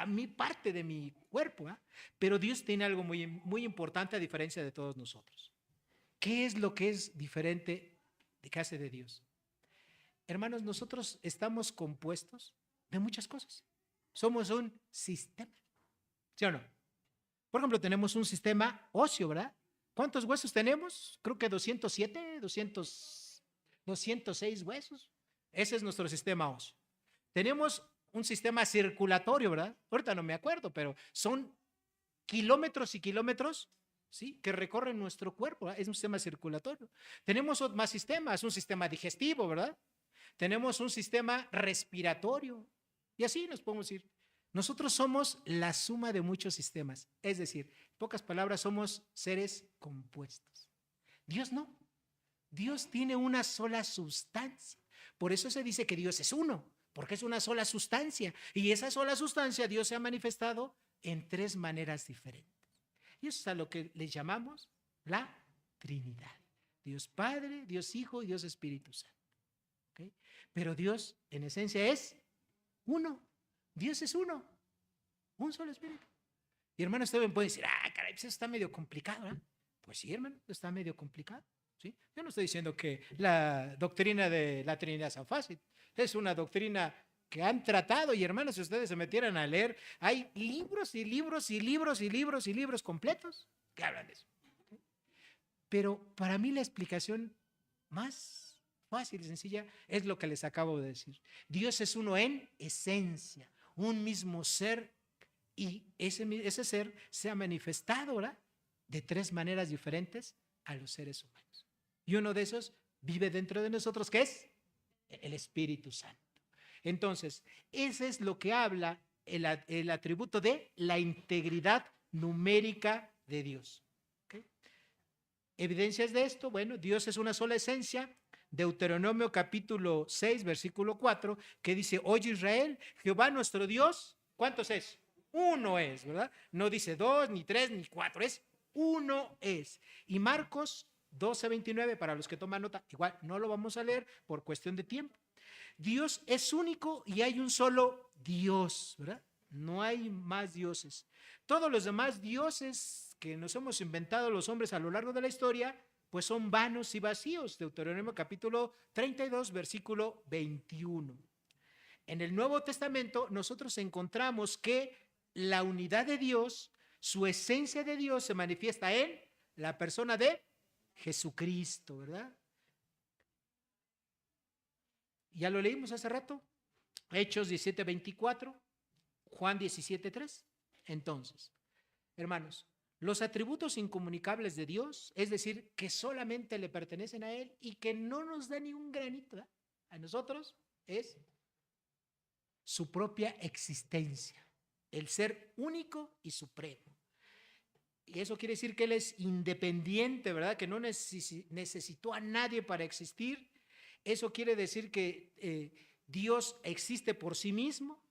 [SPEAKER 1] mi parte de mi cuerpo, ¿eh? Pero Dios tiene algo muy, muy importante a diferencia de todos nosotros. ¿Qué es lo que es diferente de que hace de Dios? Hermanos, nosotros estamos compuestos de muchas cosas. Somos un sistema, ¿sí o no? Por ejemplo, tenemos un sistema óseo, ¿verdad? ¿Cuántos huesos tenemos? Creo que 207, 206 huesos. Ese es nuestro sistema óseo. Tenemos un sistema circulatorio, ¿verdad? Ahorita no me acuerdo, pero son kilómetros y kilómetros, ¿sí? Que recorren nuestro cuerpo, ¿verdad? Es un sistema circulatorio. Tenemos más sistemas, un sistema digestivo, ¿verdad? Tenemos un sistema respiratorio y así nos podemos ir. Nosotros somos la suma de muchos sistemas, es decir, en pocas palabras, somos seres compuestos. Dios no. Dios tiene una sola sustancia. Por eso se dice que Dios es uno, porque es una sola sustancia. Y esa sola sustancia Dios se ha manifestado en 3 maneras diferentes. Y eso es a lo que le llamamos la Trinidad. Dios Padre, Dios Hijo y Dios Espíritu Santo. ¿Okay? Pero Dios en esencia es uno. Dios es uno. Un solo Espíritu. Y hermano, usted me puede decir, caray, pues eso está medio complicado, ¿eh? Pues sí, hermano, está medio complicado. ¿Sí? Yo no estoy diciendo que la doctrina de la Trinidad sea fácil. Es una doctrina que han tratado, y hermanos, si ustedes se metieran a leer, hay libros y libros y libros y libros y libros completos que hablan de eso. Pero para mí la explicación más fácil y sencilla es lo que les acabo de decir. Dios es uno en esencia, un mismo ser, y ese ser se ha manifestado, ¿verdad? De 3 maneras diferentes a los seres humanos. Y uno de esos vive dentro de nosotros, que es el Espíritu Santo. Entonces, ese es lo que habla el atributo de la integridad numérica de Dios. ¿Okay? Evidencias de esto, bueno, Dios es una sola esencia. Deuteronomio capítulo 6, versículo 4, que dice, oye Israel, Jehová nuestro Dios, ¿cuántos es? Uno es, ¿verdad? No dice 2, ni 3, ni 4, es uno es. Y Marcos 12:29, para los que toman nota, igual no lo vamos a leer por cuestión de tiempo. Dios es único y hay un solo Dios, ¿verdad? No hay más dioses. Todos los demás dioses que nos hemos inventado los hombres a lo largo de la historia, pues son vanos y vacíos. Deuteronomio capítulo 32, versículo 21. En el Nuevo Testamento nosotros encontramos que la unidad de Dios, su esencia de Dios se manifiesta en la persona de Jesucristo, ¿verdad? Ya lo leímos hace rato, Hechos 17:24, Juan 17:3. Entonces, hermanos, los atributos incomunicables de Dios, es decir, que solamente le pertenecen a Él y que no nos da ni un granito, ¿verdad?, a nosotros, es su propia existencia, el ser único y supremo. Y eso quiere decir que Él es independiente, ¿verdad?, que no necesitó a nadie para existir. Eso quiere decir que Dios existe por sí mismo.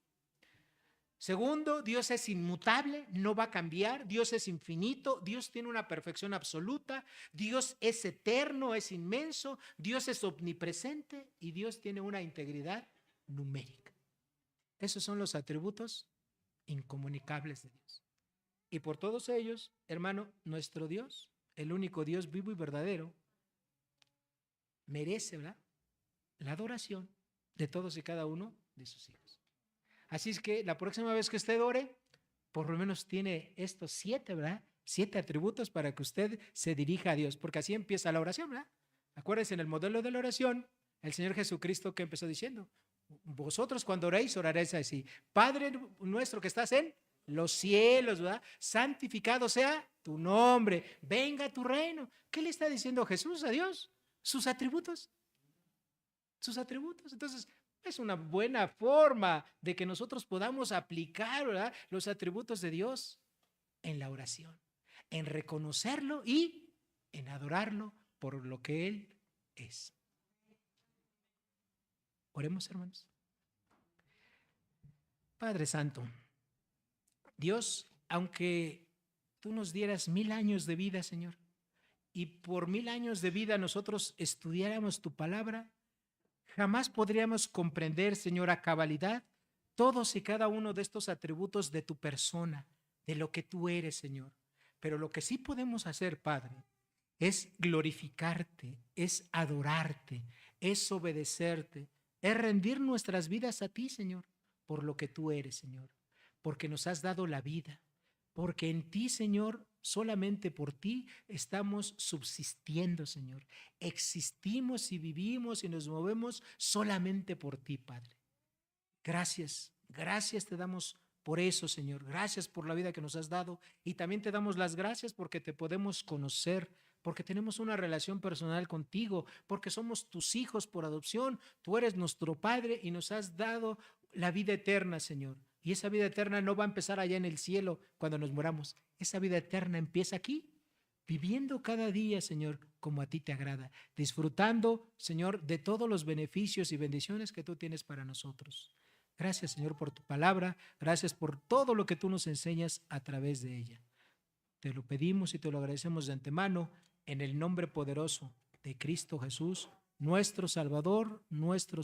[SPEAKER 1] Segundo, Dios es inmutable, no va a cambiar. Dios es infinito, Dios tiene una perfección absoluta. Dios es eterno, es inmenso. Dios es omnipresente y Dios tiene una integridad numérica. Esos son los atributos incomunicables de Dios. Y por todos ellos, hermano, nuestro Dios, el único Dios vivo y verdadero, merece, ¿verdad?, la adoración de todos y cada uno de sus hijos. Así es que la próxima vez que usted ore, por lo menos tiene estos 7, ¿verdad? 7 atributos para que usted se dirija a Dios, porque así empieza la oración, ¿verdad? Acuérdense, en el modelo de la oración, el Señor Jesucristo, ¿qué empezó diciendo? Vosotros cuando oréis, oraréis así: Padre nuestro que estás en los cielos, ¿verdad?, santificado sea tu nombre, venga tu reino. ¿Qué le está diciendo Jesús a Dios? Sus atributos. Sus atributos. Entonces, es una buena forma de que nosotros podamos aplicar, ¿verdad?, los atributos de Dios en la oración, en reconocerlo y en adorarlo por lo que Él es. Oremos, hermanos. Padre Santo, Dios, aunque tú nos dieras 1000 años de vida, Señor, y por 1000 años de vida nosotros estudiáramos tu palabra, jamás podríamos comprender, Señor, a cabalidad todos y cada uno de estos atributos de tu persona, de lo que tú eres, Señor. Pero lo que sí podemos hacer, Padre, es glorificarte, es adorarte, es obedecerte, es rendir nuestras vidas a ti, Señor, por lo que tú eres, Señor, porque nos has dado la vida, porque en ti, Señor, solamente por ti estamos subsistiendo, Señor. Existimos y vivimos y nos movemos solamente por ti, Padre. Gracias, gracias te damos por eso, Señor. Gracias por la vida que nos has dado y también te damos las gracias porque te podemos conocer, porque tenemos una relación personal contigo, porque somos tus hijos por adopción. Tú eres nuestro Padre y nos has dado la vida eterna, Señor. Y esa vida eterna no va a empezar allá en el cielo cuando nos moramos. Esa vida eterna empieza aquí, viviendo cada día, Señor, como a ti te agrada, disfrutando, Señor, de todos los beneficios y bendiciones que tú tienes para nosotros. Gracias, Señor, por tu palabra. Gracias por todo lo que tú nos enseñas a través de ella. Te lo pedimos y te lo agradecemos de antemano en el nombre poderoso de Cristo Jesús, nuestro Salvador, nuestro